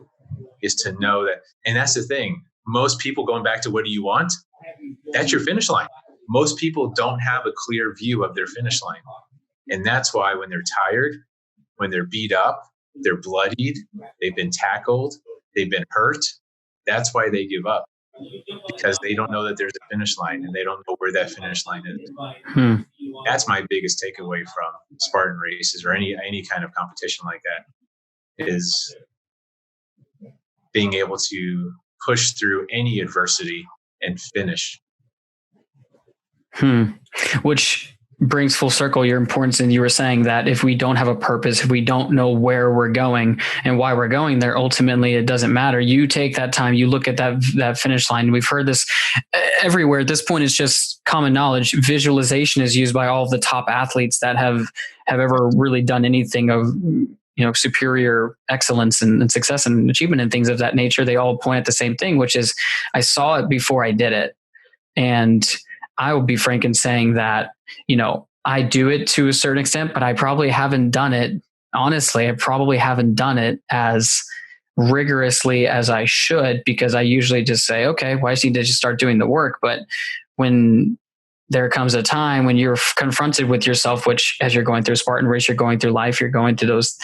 is to know that. And that's the thing. Most people, going back to what do you want? That's your finish line. Most people don't have a clear view of their finish line. And that's why when they're tired, when they're beat up, they're bloodied, they've been tackled, they've been hurt, that's why they give up, because they don't know that there's a finish line and they don't know where that finish line is. That's my biggest takeaway from Spartan races or any kind of competition like that, is being able to push through any adversity and finish. Which brings full circle your importance. And you were saying that if we don't have a purpose, if we don't know where we're going and why we're going there, ultimately it doesn't matter. You take that time, you look at that finish line. We've heard this. everywhere at this point, it's just common knowledge. Visualization is used by all of the top athletes that have ever really done anything of, superior excellence and success and achievement and things of that nature. They all point at the same thing, which is, I saw it before I did it. And I will be frank in saying that, I do it to a certain extent, but I probably haven't done it. Honestly, I probably haven't done it as rigorously as I should, because I usually just say, okay, well, I just need to just start doing the work. But when there comes a time when you're confronted with yourself, which as you're going through a Spartan race, you're going through life, you're going through those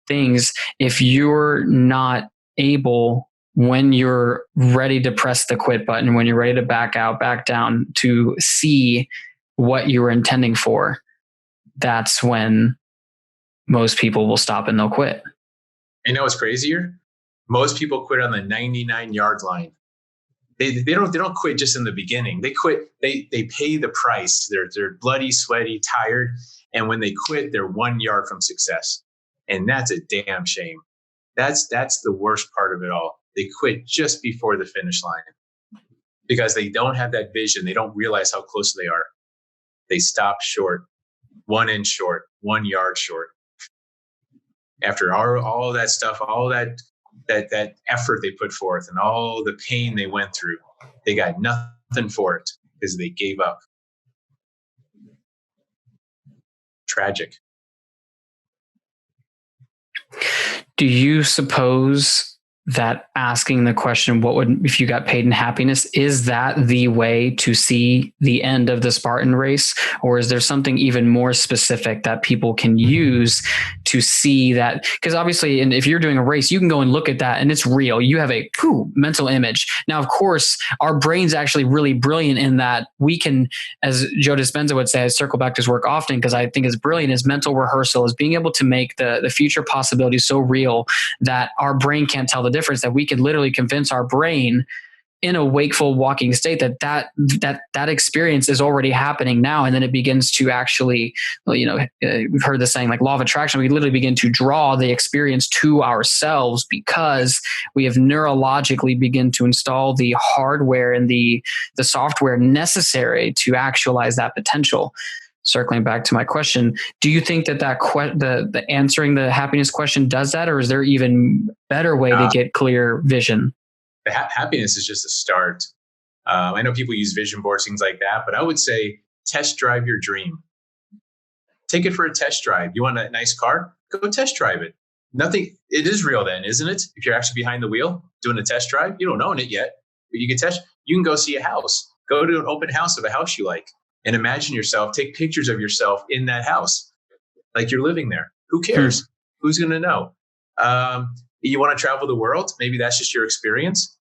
things. If you're not able, when you're ready to press the quit button, when you're ready to back out, back down, to see what you were intending for, that's when most people will stop and they'll quit. You know what's crazier? Most people quit on the 99-yard line. They don't quit just in the beginning. They quit. They pay the price. They're bloody, sweaty, tired, and when they quit, they're 1 yard from success, and that's a damn shame. That's the worst part of it all. They quit just before the finish line because they don't have that vision. They don't realize how close they are. They stop short, 1 inch short, 1 yard short. After all of that stuff, all that effort they put forth and all the pain they went through, they got nothing for it because they gave up. Tragic. Do you suppose that asking the question, what would, if you got paid in happiness, is that the way to see the end of the Spartan race? Or is there something even more specific that people can use to see that? Because obviously, and if you're doing a race, you can go and look at that and it's real. You have a mental image. Now, of course, our brain's actually really brilliant in that we can, as Joe Dispenza would say, I circle back to his work often because I think it's brilliant, is mental rehearsal, is being able to make the future possibilities so real that our brain can't tell the difference, that we could literally convince our brain in a wakeful walking state that experience is already happening now. And then it begins to actually, we've heard the saying like law of attraction, we literally begin to draw the experience to ourselves because we have neurologically begin to install the hardware and the software necessary to actualize that potential. Circling back to my question, do you think that the answering the happiness question does that, or is there even better way to get clear vision? The happiness is just a start. I know people use vision boards, things like that, but I would say test drive your dream. Take it for a test drive. You want a nice car? Go test drive it. Nothing. It is real then, isn't it? If you're actually behind the wheel doing a test drive, you don't own it yet, but you can go see a house. Go to an open house of a house you like. And imagine yourself, take pictures of yourself in that house, like you're living there. Who cares? Who's going to know? You want to travel the world? Maybe that's just your experience.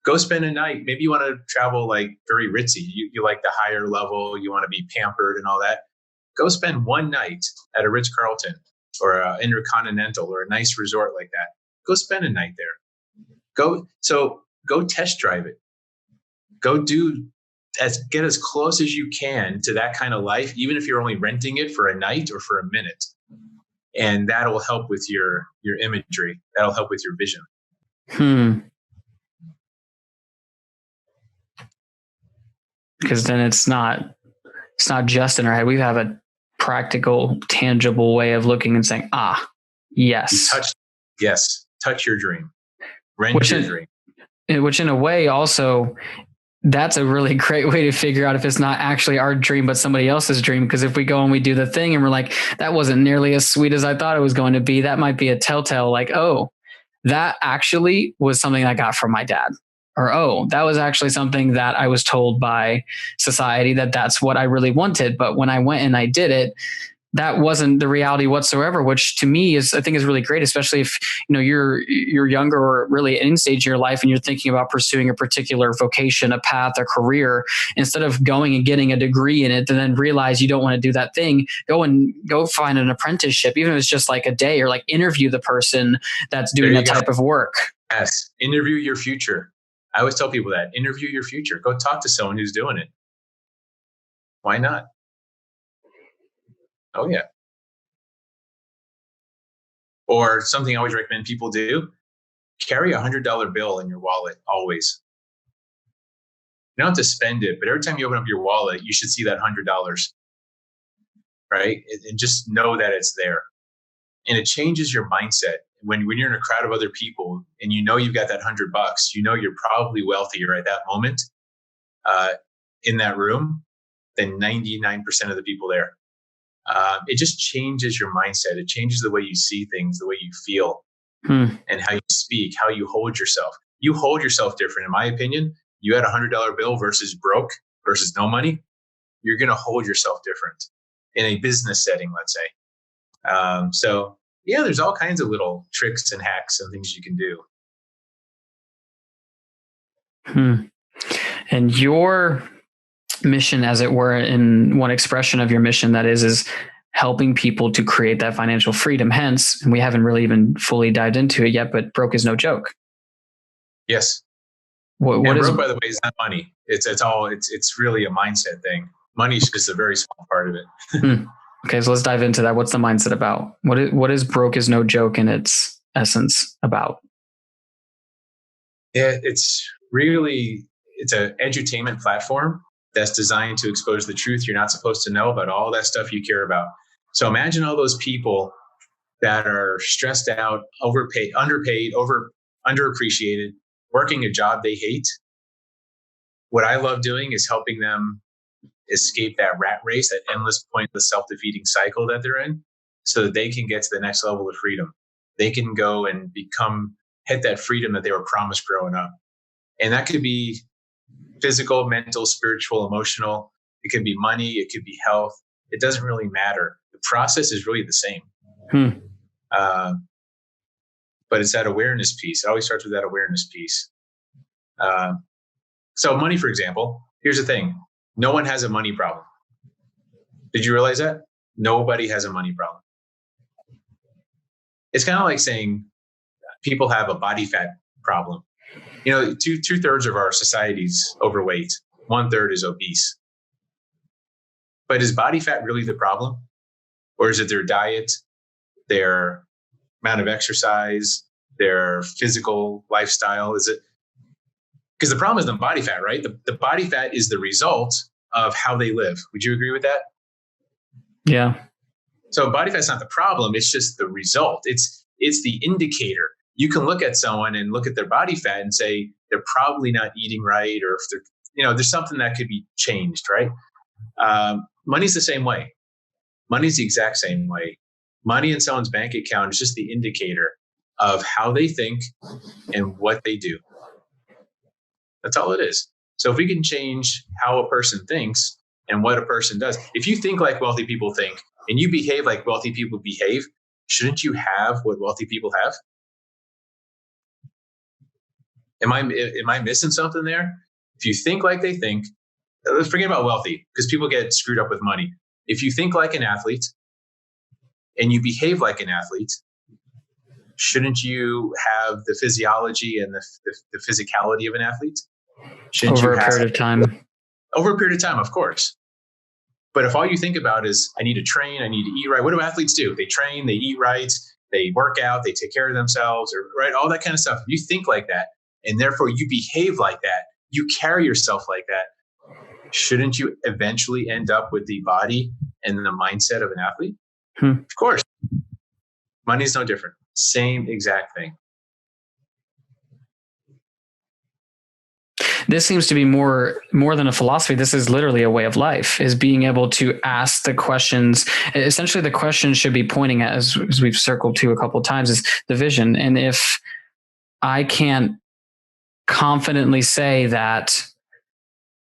Go spend a night. Maybe you want to travel like very ritzy. You like the higher level. You want to be pampered and all that. Go spend one night at a Ritz-Carlton or an Intercontinental or a nice resort like that. Go spend a night there. Go test drive it. Get as close as you can to that kind of life, even if you're only renting it for a night or for a minute. And that'll help with your imagery. That'll help with your vision. Because then it's not just in our head. We have a practical, tangible way of looking and saying, yes. Touch your dream. Rent your dream. Which in a way also, that's a really great way to figure out if it's not actually our dream, but somebody else's dream. Because if we go and we do the thing and we're like, that wasn't nearly as sweet as I thought it was going to be, that might be a telltale like, oh, that actually was something I got from my dad. Or, oh, that was actually something that I was told by society that's what I really wanted. But when I went and I did it, that wasn't the reality whatsoever, which to me I think is really great, especially if, you're younger or really in stage in your life and you're thinking about pursuing a particular vocation, a path, a career. Instead of going and getting a degree in it and then realize you don't want to do that thing, go find an apprenticeship, even if it's just like a day, or like interview the person that's doing that type of work. Yes. Interview your future. I always tell people that. Interview your future. Go talk to someone who's doing it. Why not? Oh, yeah. Or something I always recommend people do, carry $100 bill in your wallet always. You don't have to spend it, but every time you open up your wallet, you should see that $100, right? And just know that it's there. And it changes your mindset. When you're in a crowd of other people and you know you've got that $100, you know you're probably wealthier at that moment in that room than 99% of the people there. It just changes your mindset. It changes the way you see things, the way you feel, and how you speak, how you hold yourself. You hold yourself different. In my opinion, you had a $100 bill versus broke versus no money. You're going to hold yourself different in a business setting, let's say. So yeah, there's all kinds of little tricks and hacks and things you can do. And your mission, as it were, in one expression of your mission, that is helping people to create that financial freedom. Hence, and we haven't really even fully dived into it yet, but broke is no joke. Yes. What is broke, by the way, is not money. It's really a mindset thing. Money is just a very small part of it. Okay, so let's dive into that. What's the mindset about? What is broke is no joke in its essence about? Yeah, it's an edutainment platform that's designed to expose the truth you're not supposed to know about all that stuff you care about. So imagine all those people that are stressed out, overpaid, underpaid, underappreciated, working a job they hate. What I love doing is helping them escape that rat race, that endless, pointless, self-defeating cycle that they're in, so that they can get to the next level of freedom. They can go and hit that freedom that they were promised growing up. And that could be physical, mental, spiritual, emotional. It could be money. It could be health. It doesn't really matter. The process is really the same. But it's that awareness piece. It always starts with that awareness piece. So money, for example, here's the thing. No one has a money problem. Did you realize that? Nobody has a money problem. It's kind of like saying people have a body fat problem. You know, two-thirds of our society is overweight. 1/3 is obese. But is body fat really the problem? Or is it their diet, their amount of exercise, their physical lifestyle? Is it? Because the problem is the body fat, right? The body fat is the result of how they live. Would you agree with that? Yeah. So body fat's not the problem. It's just the result. It's the indicator. You can look at someone and look at their body fat and say they're probably not eating right, or if they're, there's something that could be changed, right? Money's the same way. Money's the exact same way. Money in someone's bank account is just the indicator of how they think and what they do. That's all it is. So if we can change how a person thinks and what a person does, if you think like wealthy people think and you behave like wealthy people behave, shouldn't you have what wealthy people have? Am I missing something there? If you think like they think, let's forget about wealthy, because people get screwed up with money. If you think like an athlete and you behave like an athlete, shouldn't you have the physiology and the physicality of an athlete? Shouldn't over a period of time? Over a period of time, of course. But if all you think about is, I need to train, I need to eat right. What do athletes do? They train, they eat right, they work out, they take care of themselves, or right, all that kind of stuff. If you think like that, and therefore you behave like that, you carry yourself like that, shouldn't you eventually end up with the body and the mindset of an athlete? Of course. Money's no different. Same exact thing. This seems to be more than a philosophy. This is literally a way of life, is being able to ask the questions. Essentially, the questions should be pointing at, as we've circled to a couple of times, is the vision. And if I can't confidently say that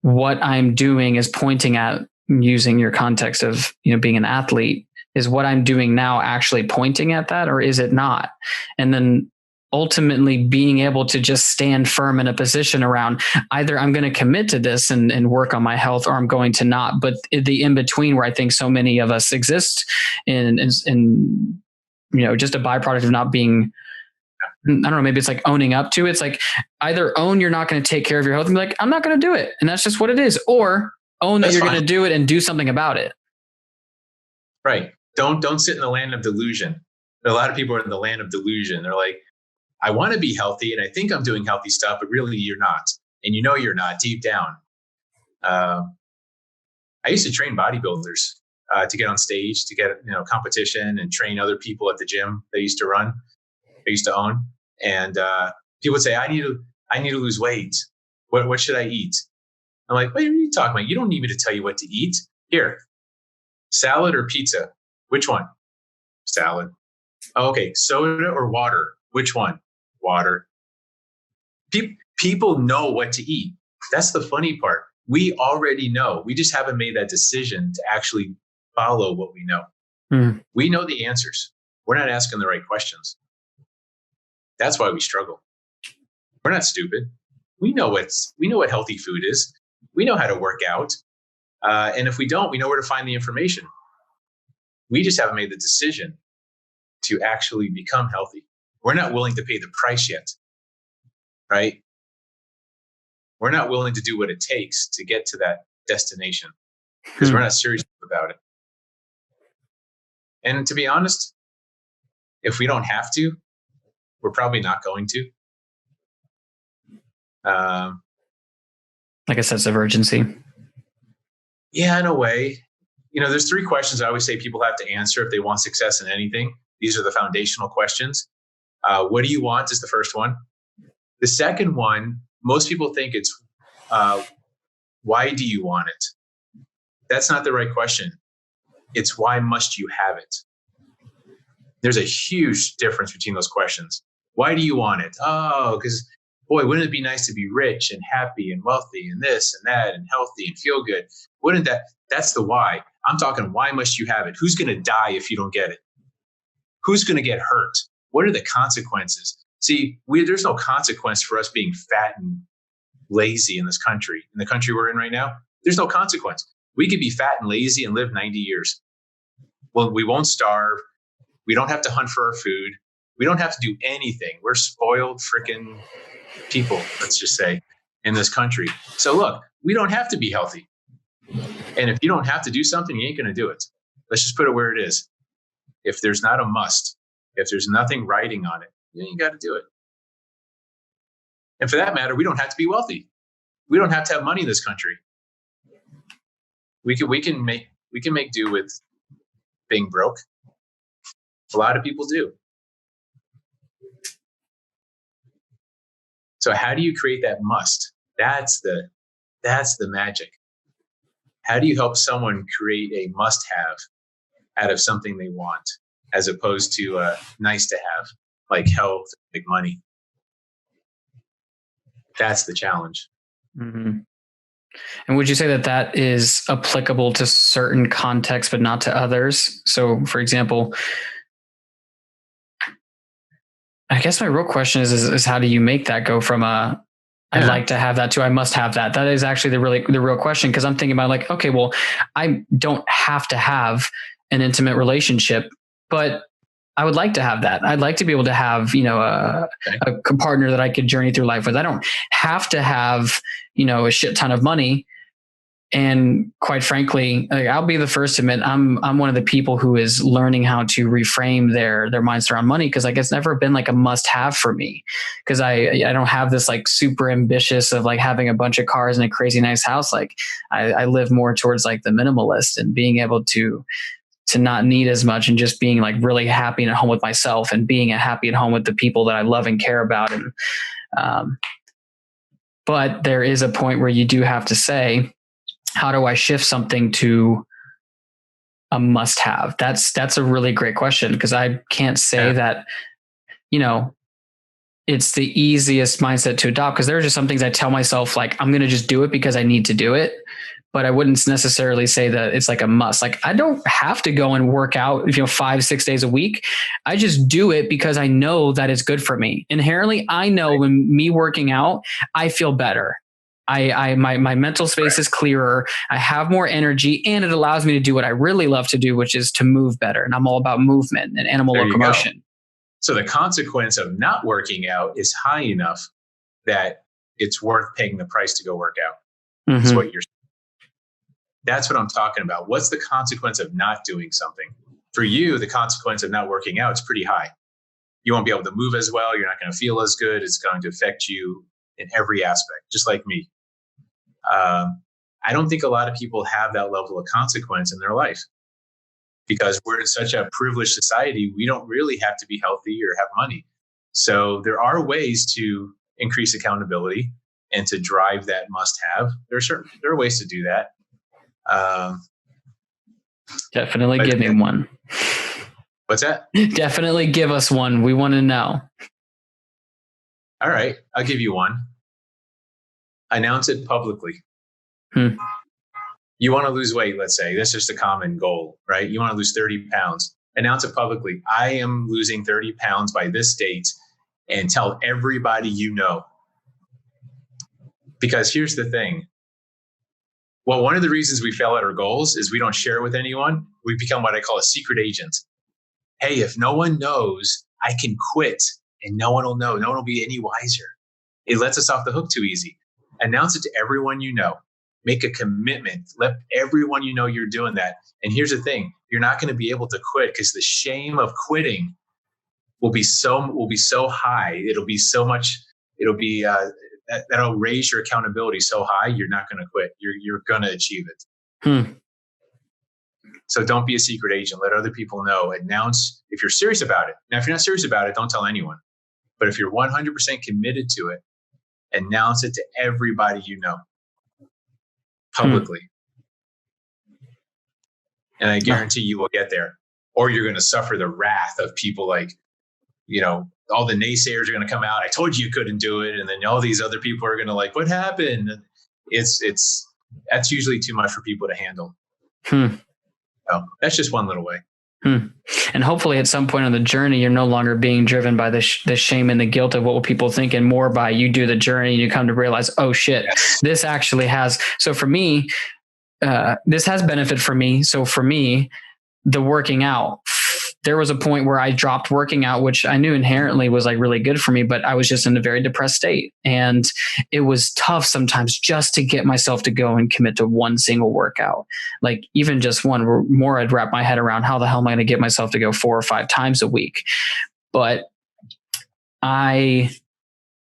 what I'm doing is pointing at, using your context of, being an athlete, is what I'm doing now actually pointing at that, or is it not? And then ultimately being able to just stand firm in a position around either I'm going to commit to this and work on my health, or I'm going to not. But the in between, where I think so many of us exist in just a byproduct of not being, I don't know, maybe it's like owning up to it. It's like either own you're not going to take care of your health and be like, I'm not going to do it, and that's just what it is, or own that you're going to do it and do something about it. Right. Don't sit in the land of delusion. A lot of people are in the land of delusion. They're like, I want to be healthy and I think I'm doing healthy stuff, but really you're not. And you're not deep down. I used to train bodybuilders to get on stage, to get competition, and train other people at the gym they used to run, they used to own. And people would say, I need to lose weight. What should I eat? I'm like, what are you talking about? You don't need me to tell you what to eat. Here, salad or pizza? Which one? Salad. Oh, okay. Soda or water? Which one? Water. People know what to eat. That's the funny part. We already know. We just haven't made that decision to actually follow what we know. We know the answers. We're not asking the right questions. That's why we struggle. We're not stupid. We know what healthy food is. We know how to work out. And if we don't, we know where to find the information. We just haven't made the decision to actually become healthy. We're not willing to pay the price yet, right? We're not willing to do what it takes to get to that destination because we're not serious about it. And to be honest, if we don't have to, we're probably not going to. Like a sense of urgency. Yeah, in a way. There's 3 questions I always say people have to answer if they want success in anything. These are the foundational questions. What do you want is the first one. The second one, most people think it's, why do you want it? That's not the right question. It's why must you have it? There's a huge difference between those questions. Why do you want it? Oh, because boy, wouldn't it be nice to be rich and happy and wealthy and this and that and healthy and feel good? That's the why. I'm talking, why must you have it? Who's going to die if you don't get it? Who's going to get hurt? What are the consequences? See, there's no consequence for us being fat and lazy in this country. In the country we're in right now, there's no consequence. We could be fat and lazy and live 90 years. Well, we won't starve. We don't have to hunt for our food. We don't have to do anything. We're spoiled freaking people, let's just say, in this country. So look, we don't have to be healthy. And if you don't have to do something, you ain't going to do it. Let's just put it where it is. If there's not a must, if there's nothing writing on it, you ain't got to do it. And for that matter, we don't have to be wealthy. We don't have to have money in this country. We can make do with being broke. A lot of people do. So how do you create that must? That's the magic. How do you help someone create a must-have out of something they want, as opposed to a nice-to-have, like health, like money? That's the challenge. Mm-hmm. And would you say that is applicable to certain contexts, but not to others? So, for example, I guess my real question is how do you make that go from I'd like to have that to I must have that? That is actually the real question, because I'm thinking about like, okay, well, I don't have to have an intimate relationship, but I would like to have that. I'd like to be able to have, a partner that I could journey through life with. I don't have to have, a shit ton of money. And quite frankly, I'll be the first to admit I'm one of the people who is learning how to reframe their minds around money, because like it's never been like a must have for me, because I don't have this like super ambitious of like having a bunch of cars and a crazy nice house. Like I live more towards like the minimalist and being able to not need as much and just being like really happy and at home with myself and being happy at home with the people that I love and care about. And but there is a point where you do have to say, how do I shift something to a must have? That's a really great question, because I can't say that, it's the easiest mindset to adopt, because there are just some things I tell myself, like, I'm going to just do it because I need to do it. But I wouldn't necessarily say that it's like a must. Like I don't have to go and work out, 5-6 days a week. I just do it because I know that it's good for me. Inherently, I know when me working out, I feel better. My mental space is clearer. I have more energy, and it allows me to do what I really love to do, which is to move better. And I'm all about movement and animal locomotion. So the consequence of not working out is high enough that it's worth paying the price to go work out. Mm-hmm. That's what you're saying. That's what I'm talking about. What's the consequence of not doing something? For you, the consequence of not working out is pretty high. You won't be able to move as well. You're not going to feel as good. It's going to affect you in every aspect, just like me. I don't think a lot of people have that level of consequence in their life because we're in such a privileged society. We don't really have to be healthy or have money. So there are ways to increase accountability and to drive that must have. There are ways to do that. Definitely give me one. What's that? Definitely give us one. We want to know. All right. I'll give you one. Announce it publicly. You want to lose weight, let's say. That's just a common goal, right? You want to lose 30 pounds. Announce it publicly. I am losing 30 pounds by this date, and tell everybody you know. Because here's the thing. Well, one of the reasons we fail at our goals is we don't share it with anyone. We become what I call a secret agent. Hey, if no one knows, I can quit and no one will know. No one will be any wiser. It lets us off the hook too easy. Announce it to everyone you know. Make a commitment. Let everyone you know you're doing that. And here's the thing. You're not going to be able to quit because the shame of quitting will be so high. It'll be so much. It'll be that'll raise your accountability so high. You're not going to quit. You're going to achieve it. So don't be a secret agent. Let other people know. Announce if you're serious about it. Now, if you're not serious about it, don't tell anyone. But if you're 100% committed to it, announce it to everybody you know publicly. And I guarantee you will get there. Or you're going to suffer the wrath of people like, all the naysayers are going to come out. I told you couldn't do it. And then all these other people are going to like, what happened? That's usually too much for people to handle. So that's just one little way. And hopefully at some point on the journey, you're no longer being driven by the shame and the guilt of what will people think, and more by you do the journey and you come to realize, oh shit, this actually has. So for me, this has benefit for me. So for me, the working out, there was a point where I dropped working out, which I knew inherently was like really good for me, but I was just in a very depressed state. And it was tough sometimes just to get myself to go and commit to one single workout. Like even just one, more I'd wrap my head around how the hell am I going to get myself to go 4 or 5 times a week? But I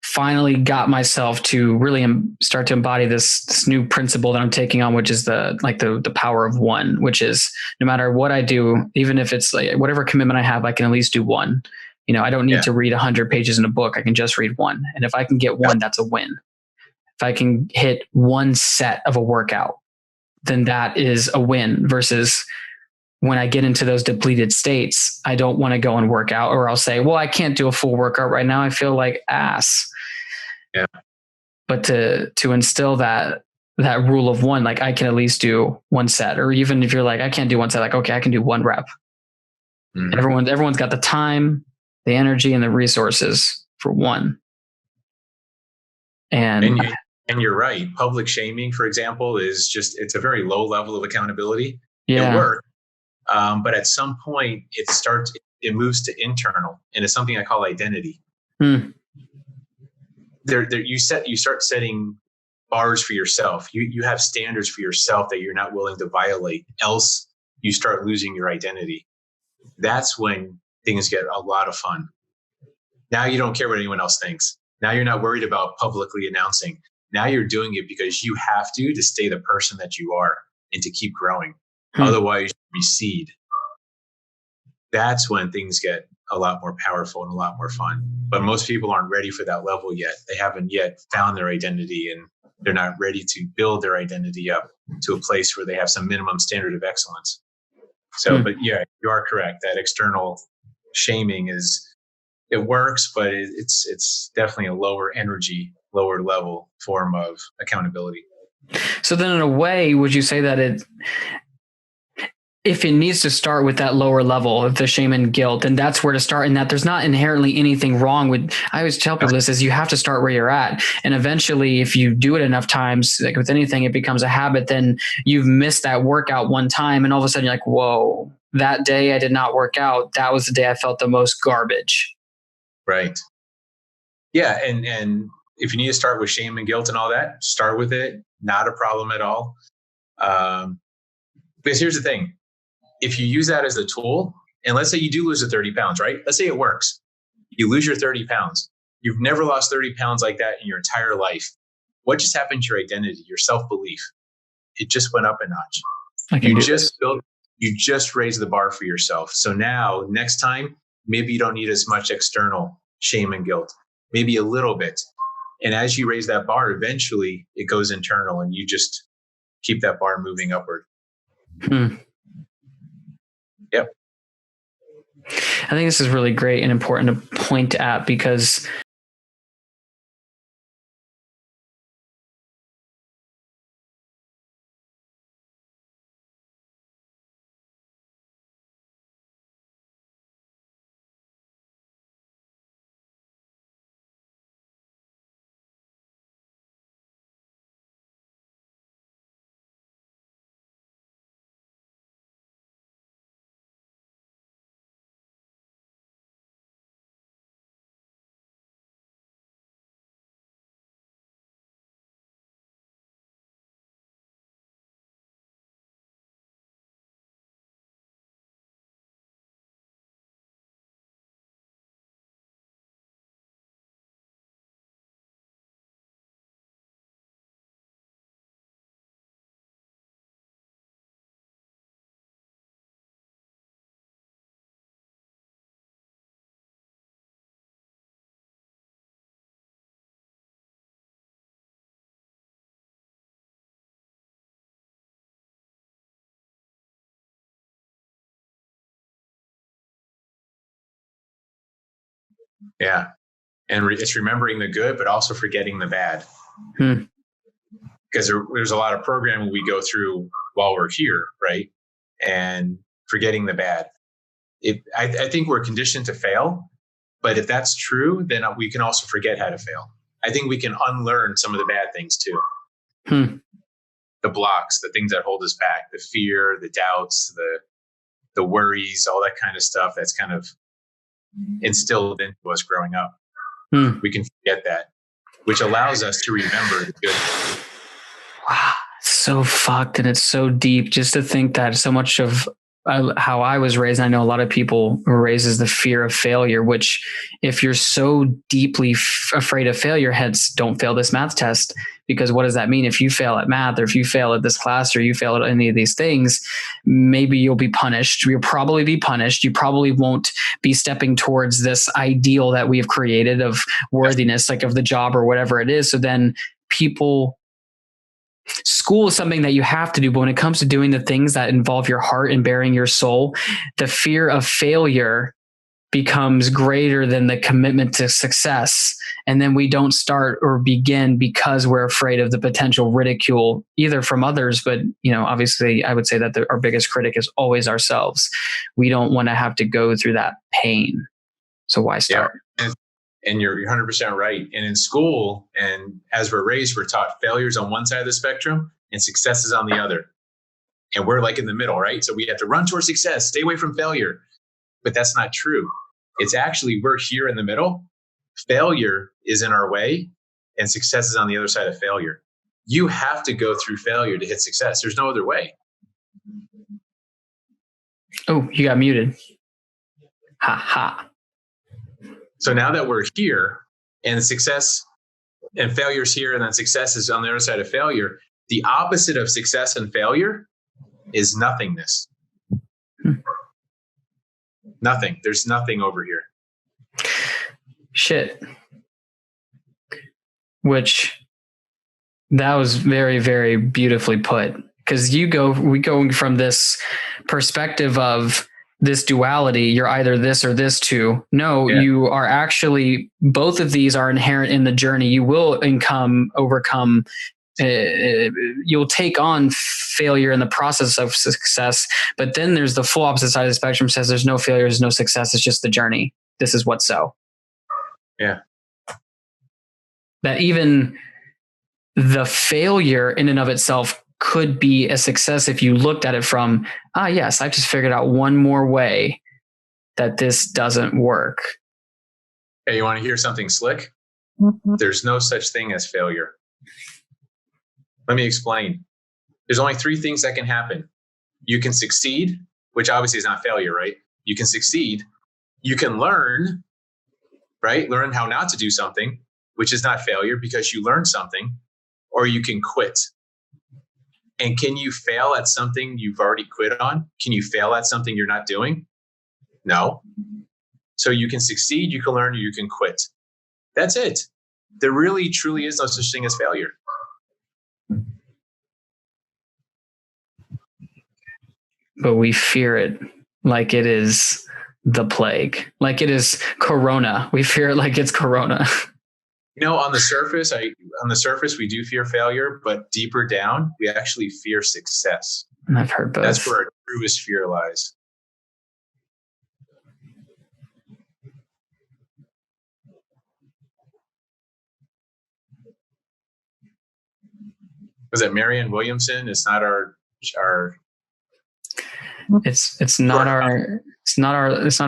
finally got myself to really start to embody this new principle that I'm taking on, which is the power of one, which is no matter what I do, even if it's like whatever commitment I have, I can at least do one. I don't need to read 100 pages in a book. I can just read one. And if I can get one, that's a win. If I can hit one set of a workout, then that is a win versus when I get into those depleted states, I don't want to go and work out, or I'll say, well, I can't do a full workout right now. I feel like ass. Yeah. But to instill that rule of one, like I can at least do one set, or even if you're like, I can't do one set, like, okay, I can do one rep. Everyone's got the time, the energy, and the resources for one. And you're right. Public shaming, for example, it's a very low level of accountability. Yeah. It works. But at some point it moves to internal, and it's something I call identity. You start setting bars for yourself. You have standards for yourself that you're not willing to violate, else you start losing your identity. That's when things get a lot of fun. Now you don't care what anyone else thinks. Now you're not worried about publicly announcing. Now you're doing it because you have to stay the person that you are and to keep growing. Otherwise, you recede. That's when things get a lot more powerful and a lot more fun. But most people aren't ready for that level yet. They haven't yet found their identity, and they're not ready to build their identity up to a place where they have some minimum standard of excellence. So, but yeah, you are correct. That external shaming it works, but it's definitely a lower energy, lower level form of accountability. So then in a way, would you say that if it needs to start with that lower level of the shame and guilt, and that's where to start, and that there's not inherently anything wrong with, I always tell people this, is you have to start where you're at. And eventually, if you do it enough times, like with anything, it becomes a habit, then you've missed that workout one time. And all of a sudden you're like, whoa, that day I did not work out. That was the day I felt the most garbage. Right. Yeah. And if you need to start with shame and guilt and all that, start with it. Not a problem at all. Because here's the thing. If you use that as a tool, and let's say you do lose the 30 pounds, right? Let's say it works. You lose your 30 pounds. You've never lost 30 pounds like that in your entire life. What just happened to your identity, your self-belief? it just went up a notch. You just raised the bar for yourself. So now next time, maybe you don't need as much external shame and guilt, maybe a little bit. And as you raise that bar, eventually it goes internal and you just keep that bar moving upward. Yep. I think this is really great and important to point at, because Yeah. And it's remembering the good, but also forgetting the bad. Because there's a lot of programming we go through while we're here, right? And forgetting the bad. I think we're conditioned to fail, but if that's true, then we can also forget how to fail. I think we can unlearn some of the bad things too. The blocks, the things that hold us back, the fear, the doubts, the worries, all that kind of stuff that's kind of instilled into us growing up. We can forget that, which allows us to remember the good. Wow, it's so fucked, and it's so deep just to think that so much of how I was raised, I know a lot of people were raised as the fear of failure, which if you're so deeply afraid of failure, hence don't fail this math test, because what does that mean? If you fail at math, or if you fail at this class, or you fail at any of these things, maybe you'll be punished. You'll probably be punished. You probably won't be stepping towards this ideal that we've created of worthiness, like of the job or whatever it is. So then school is something that you have to do, but when it comes to doing the things that involve your heart and bearing your soul, the fear of failure becomes greater than the commitment to success. And then we don't start or begin because we're afraid of the potential ridicule, either from others, but obviously I would say that our biggest critic is always ourselves. We don't want to have to go through that pain. So why start? Yeah. And you're 100% right. And in school, and as we're raised, we're taught failures on one side of the spectrum and successes on the other. And we're like in the middle, right? So we have to run towards success, stay away from failure. But that's not true. It's actually, we're here in the middle. Failure is in our way and success is on the other side of failure. You have to go through failure to hit success. There's no other way. Oh, you got muted. Ha ha. So now that we're here and success and failure is here and then success is on the other side of failure, the opposite of success and failure is nothingness. Nothing. There's nothing over here. Shit. Which that was very, very beautifully put. Because we go from this perspective of this duality, you're either this or this too. No, You are actually, both of these are inherent in the journey. You will overcome, you'll take on failure in the process of success. But then there's the full opposite side of the spectrum, says there's no failure, there's no success. It's just the journey. This is what's so. Yeah. That even the failure in and of itself could be a success if you looked at it from, yes, I've just figured out one more way that this doesn't work. Hey, you want to hear something slick? There's no such thing as failure. Let me explain. There's only 3 things that can happen. You can succeed, which obviously is not failure, right? You can succeed. You can learn, right? Learn how not to do something, which is not failure because you learned something, or you can quit. And can you fail at something you've already quit on? Can you fail at something you're not doing? No. So you can succeed, you can learn, or you can quit. That's it. There really, truly is no such thing as failure. But we fear it like it is the plague, like it is Corona. We fear it like it's Corona. On the surface, we do fear failure, but deeper down, we actually fear success. And I've heard both. That's where our truest fear lies. Was it Marianne Williamson? It's not our. It's not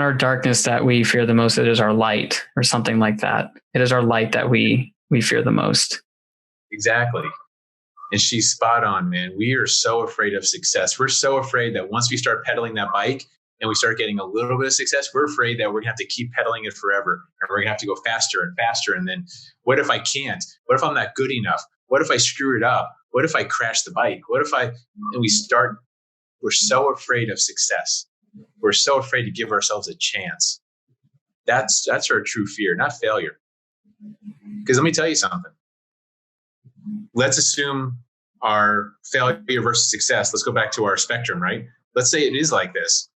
our darkness that we fear the most. It is our light, or something like that. It is our light that we fear the most. Exactly. And she's spot on, man. We are so afraid of success. We're so afraid that once we start pedaling that bike and we start getting a little bit of success, we're afraid that we're gonna have to keep pedaling it forever, and we're gonna have to go faster and faster. And then what if I can't? What if I'm not good enough? What if I screw it up? What if I crash the bike? And we're so afraid of success. We're so afraid to give ourselves a chance. That's our true fear, not failure. Because let me tell you something. Let's assume our failure versus success. Let's go back to our spectrum, right? Let's say it is like this.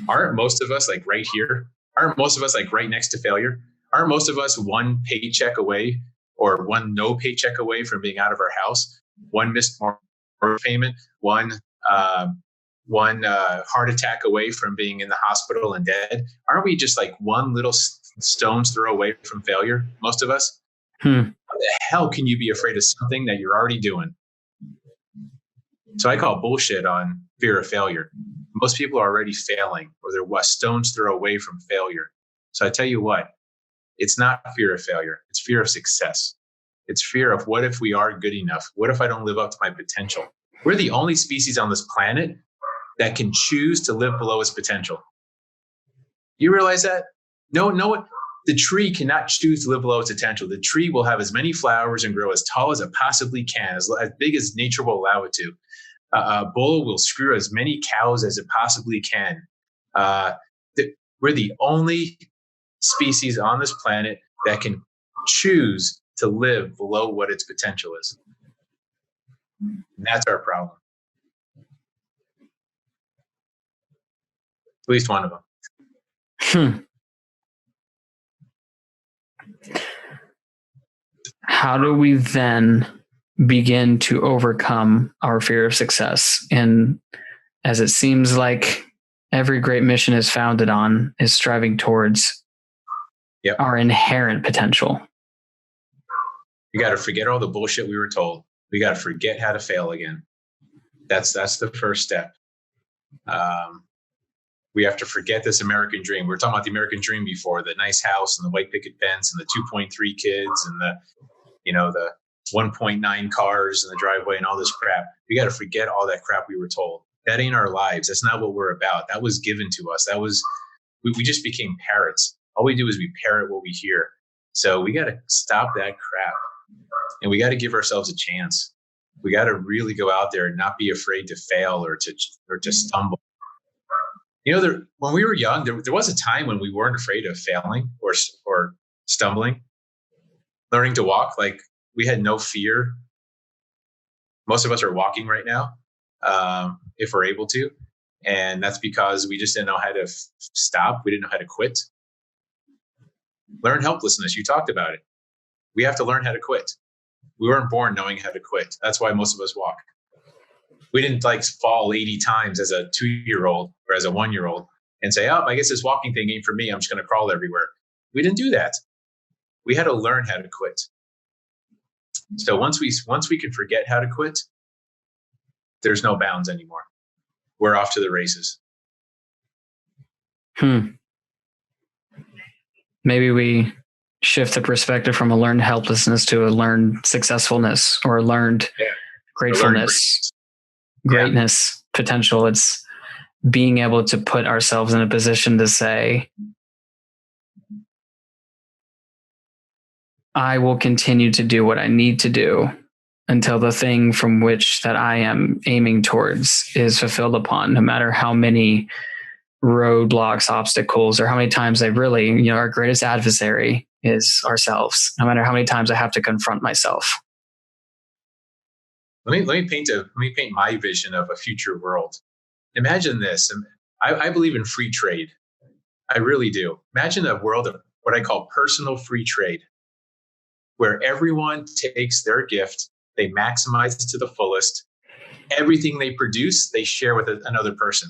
Aren't most of us like right here? Aren't most of us like right next to failure? Aren't most of us one paycheck away or one no paycheck away from being out of our house? One missed mortgage payment, one heart attack away from being in the hospital and dead. Aren't we just like one little stone's throw away from failure? Most of us. How the hell can you be afraid of something that you're already doing? So I call bullshit on fear of failure. Most people are already failing, or they're a stone's throw away from failure. So I tell you what, it's not fear of failure. It's fear of success. It's fear of what if we are good enough? What if I don't live up to my potential? We're the only species on this planet that can choose to live below its potential. You realize that? No, the tree cannot choose to live below its potential. The tree will have as many flowers and grow as tall as it possibly can, as big as nature will allow it to. A bull will screw as many cows as it possibly can. We're the only species on this planet that can choose to live below what its potential is. And that's our problem. At least one of them. How do we then begin to overcome our fear of success? And as it seems like every great mission is founded on, is striving towards our inherent potential. You got to forget all the bullshit we were told. We got to forget how to fail again. That's the first step. We have to forget this American dream. We were talking about the American dream before, the nice house and the white picket fence and the 2.3 kids and the 1.9 cars in the driveway and all this crap. We got to forget all that crap we were told. That ain't our lives. That's not what we're about. That was given to us. We just became parrots. All we do is we parrot what we hear. So we got to stop that crap, and we got to give ourselves a chance. We got to really go out there and not be afraid to fail or to stumble. When we were young, there was a time when we weren't afraid of failing or stumbling. Learning to walk, like we had no fear. Most of us are walking right now, if we're able to. And that's because we just didn't know how to stop. We didn't know how to quit. Learn helplessness. You talked about it. We have to learn how to quit. We weren't born knowing how to quit. That's why most of us walk. We didn't fall 80 times as a 2-year-old or as a 1-year-old and say, I guess this walking thing ain't for me. I'm just going to crawl everywhere. We didn't do that. We had to learn how to quit. So once we can forget how to quit, there's no bounds anymore. We're off to the races. Maybe we shift the perspective from a learned helplessness to a learned successfulness or a learned gratefulness, greatness, potential. It's being able to put ourselves in a position to say, I will continue to do what I need to do until the thing from which that I am aiming towards is fulfilled upon, no matter how many roadblocks, obstacles, or how many times I really, our greatest adversary is ourselves, no matter how many times I have to confront myself. Let me paint my vision of a future world. Imagine this. I believe in free trade. I really do. Imagine a world of what I call personal free trade, where everyone takes their gift, they maximize it to the fullest. Everything they produce, they share with another person.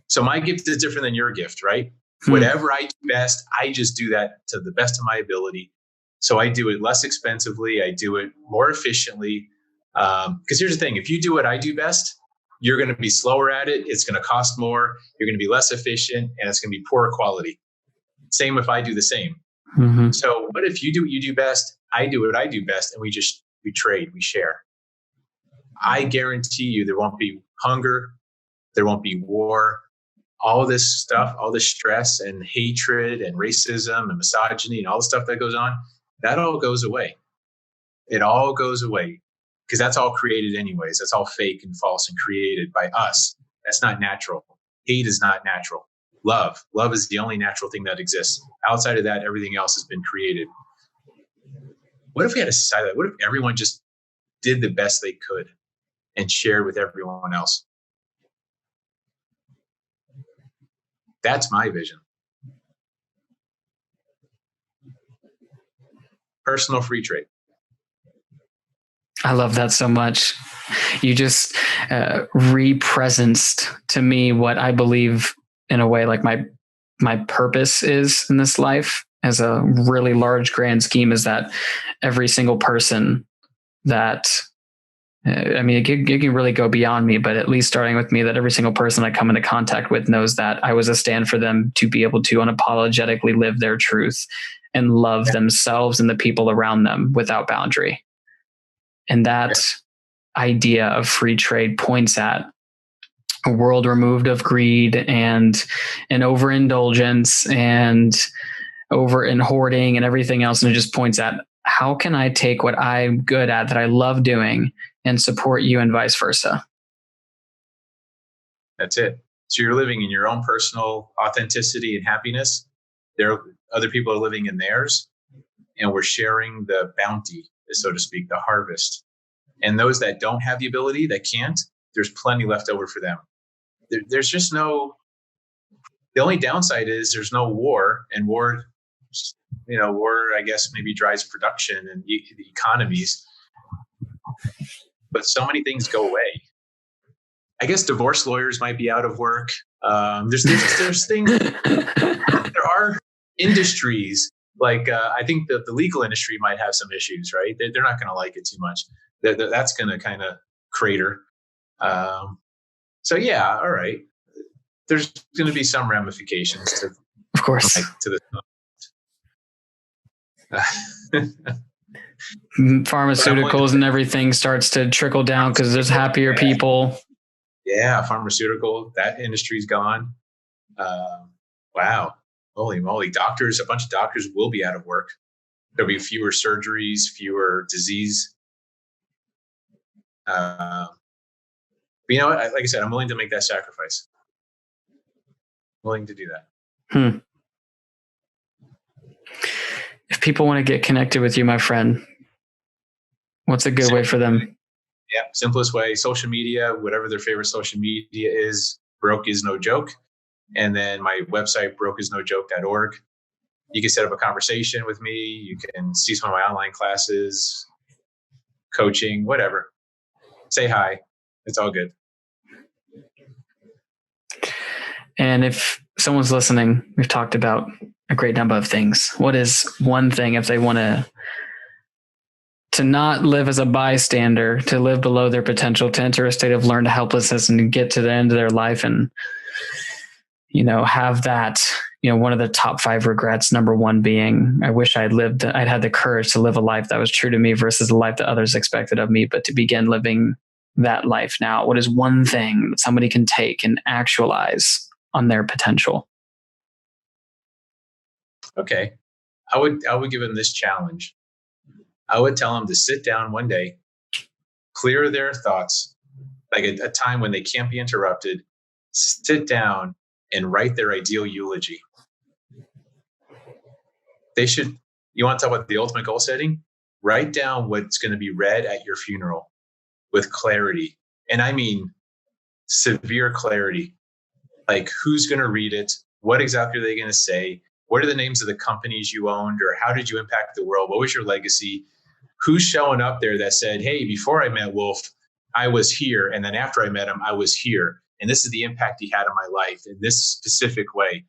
So my gift is different than your gift, right? Whatever I do best, I just do that to the best of my ability. So I do it less expensively. I do it more efficiently. Because here's the thing, if you do what I do best, you're going to be slower at it. It's going to cost more. You're going to be less efficient, and it's going to be poor quality. Same if I do the same. Mm-hmm. So what if you do what you do best? I do what I do best, and we trade, we share. I guarantee you there won't be hunger. There won't be war. All this stuff, all this stress and hatred and racism and misogyny and all the stuff that goes on, that all goes away. It all goes away because that's all created anyways. That's all fake and false and created by us. That's not natural. Hate is not natural. Love is the only natural thing that exists. Outside of that, everything else has been created. What if we had a society like that? What if everyone just did the best they could and shared with everyone else? That's my vision. Personal free trade. I love that so much. You just re-presenced to me what I believe in a way like my purpose is in this life as a really large grand scheme is that every single person that it can really go beyond me, but at least starting with me, that every single person I come into contact with knows that I was a stand for them to be able to unapologetically live their truth and love themselves and the people around them without boundary. And that idea of free trade points at a world removed of greed and overindulgence and hoarding and everything else. And it just points at how can I take what I'm good at, that I love doing, and support you and vice versa. That's it. So you're living in your own personal authenticity and happiness. Other people are living in theirs, and we're sharing the bounty, so to speak, the harvest. And those that don't have the ability, that can't, there's plenty left over for them. There's just the only downside is there's no war, and war, I guess maybe drives production and the economies. But so many things go away. I guess divorce lawyers might be out of work. There's things. There are industries like I think the legal industry might have some issues, right? They're not going to like it too much. That's going to kind of crater. So yeah, all right. There's going to be some ramifications to, of course, to the. Pharmaceuticals and everything starts to trickle down because there's happier people. Yeah, pharmaceutical, that industry's gone. Wow. Holy moly. A bunch of doctors will be out of work. There'll be fewer surgeries, fewer disease. But you know what? Like I said, I'm willing to make that sacrifice. Willing to do that. If people want to get connected with you, my friend, what's a good way for them? Yeah, simplest way, social media, whatever their favorite social media is, Broke is No Joke. And then my website, brokeisnojoke.org. You can set up a conversation with me. You can see some of my online classes, coaching, whatever. Say hi. It's all good. And if someone's listening, we've talked about a great number of things. What is one thing if they want to not live as a bystander, to live below their potential, to enter a state of learned helplessness and to get to the end of their life and, have that, one of the top 5 regrets, number 1 being, I wish I'd had the courage to live a life that was true to me versus the life that others expected of me, but to begin living that life now. What is one thing that somebody can take and actualize on their potential? Okay. I would give them this challenge. I would tell them to sit down one day, clear their thoughts, like a time when they can't be interrupted, sit down and write their ideal eulogy. You want to talk about the ultimate goal setting? Write down what's going to be read at your funeral with clarity. And I mean severe clarity. Like, who's going to read it? What exactly are they going to say? What are the names of the companies you owned, or how did you impact the world? What was your legacy? Who's showing up there that said, hey, before I met Wolf, I was here. And then after I met him, I was here. And this is the impact he had on my life in this specific way.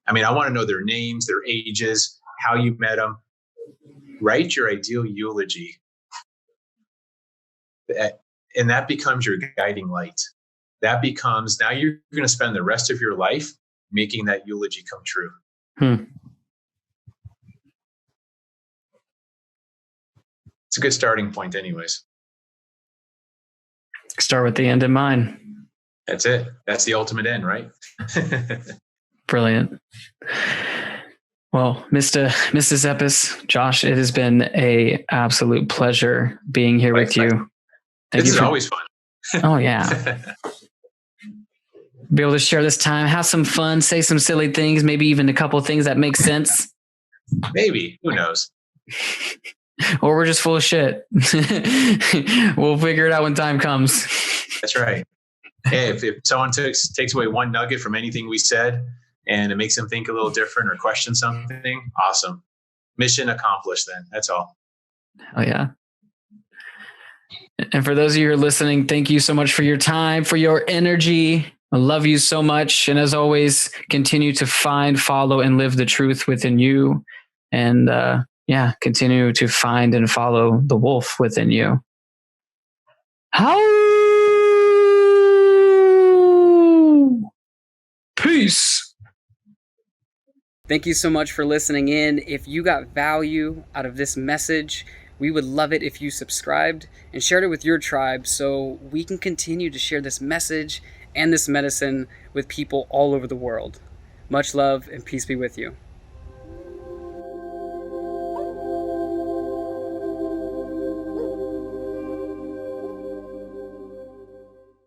I mean, I want to know their names, their ages, how you met them. Write your ideal eulogy. And that becomes your guiding light. That becomes, now you're going to spend the rest of your life making that eulogy come true. It's a good starting point anyways. Start with the end in mind. That's it. That's the ultimate end, right? Brilliant. Well, Mr. Zepess, Josh, it has been an absolute pleasure being here with you. This is always fun. Oh, yeah. Be able to share this time, have some fun, say some silly things, maybe even a couple of things that make sense. Maybe. Who knows? Or we're just full of shit. We'll figure it out when time comes. That's right. Hey, if someone takes away one nugget from anything we said and it makes them think a little different or question something, awesome. Mission accomplished then. That's all. Oh, yeah. And for those of you who are listening, thank you so much for your time, for your energy. I love you so much. And as always, continue to find, follow, and live the truth within you. And continue to find and follow the wolf within you. How? Peace. Thank you so much for listening in. If you got value out of this message, we would love it if you subscribed and shared it with your tribe so we can continue to share this message and this medicine with people all over the world. Much love and peace be with you.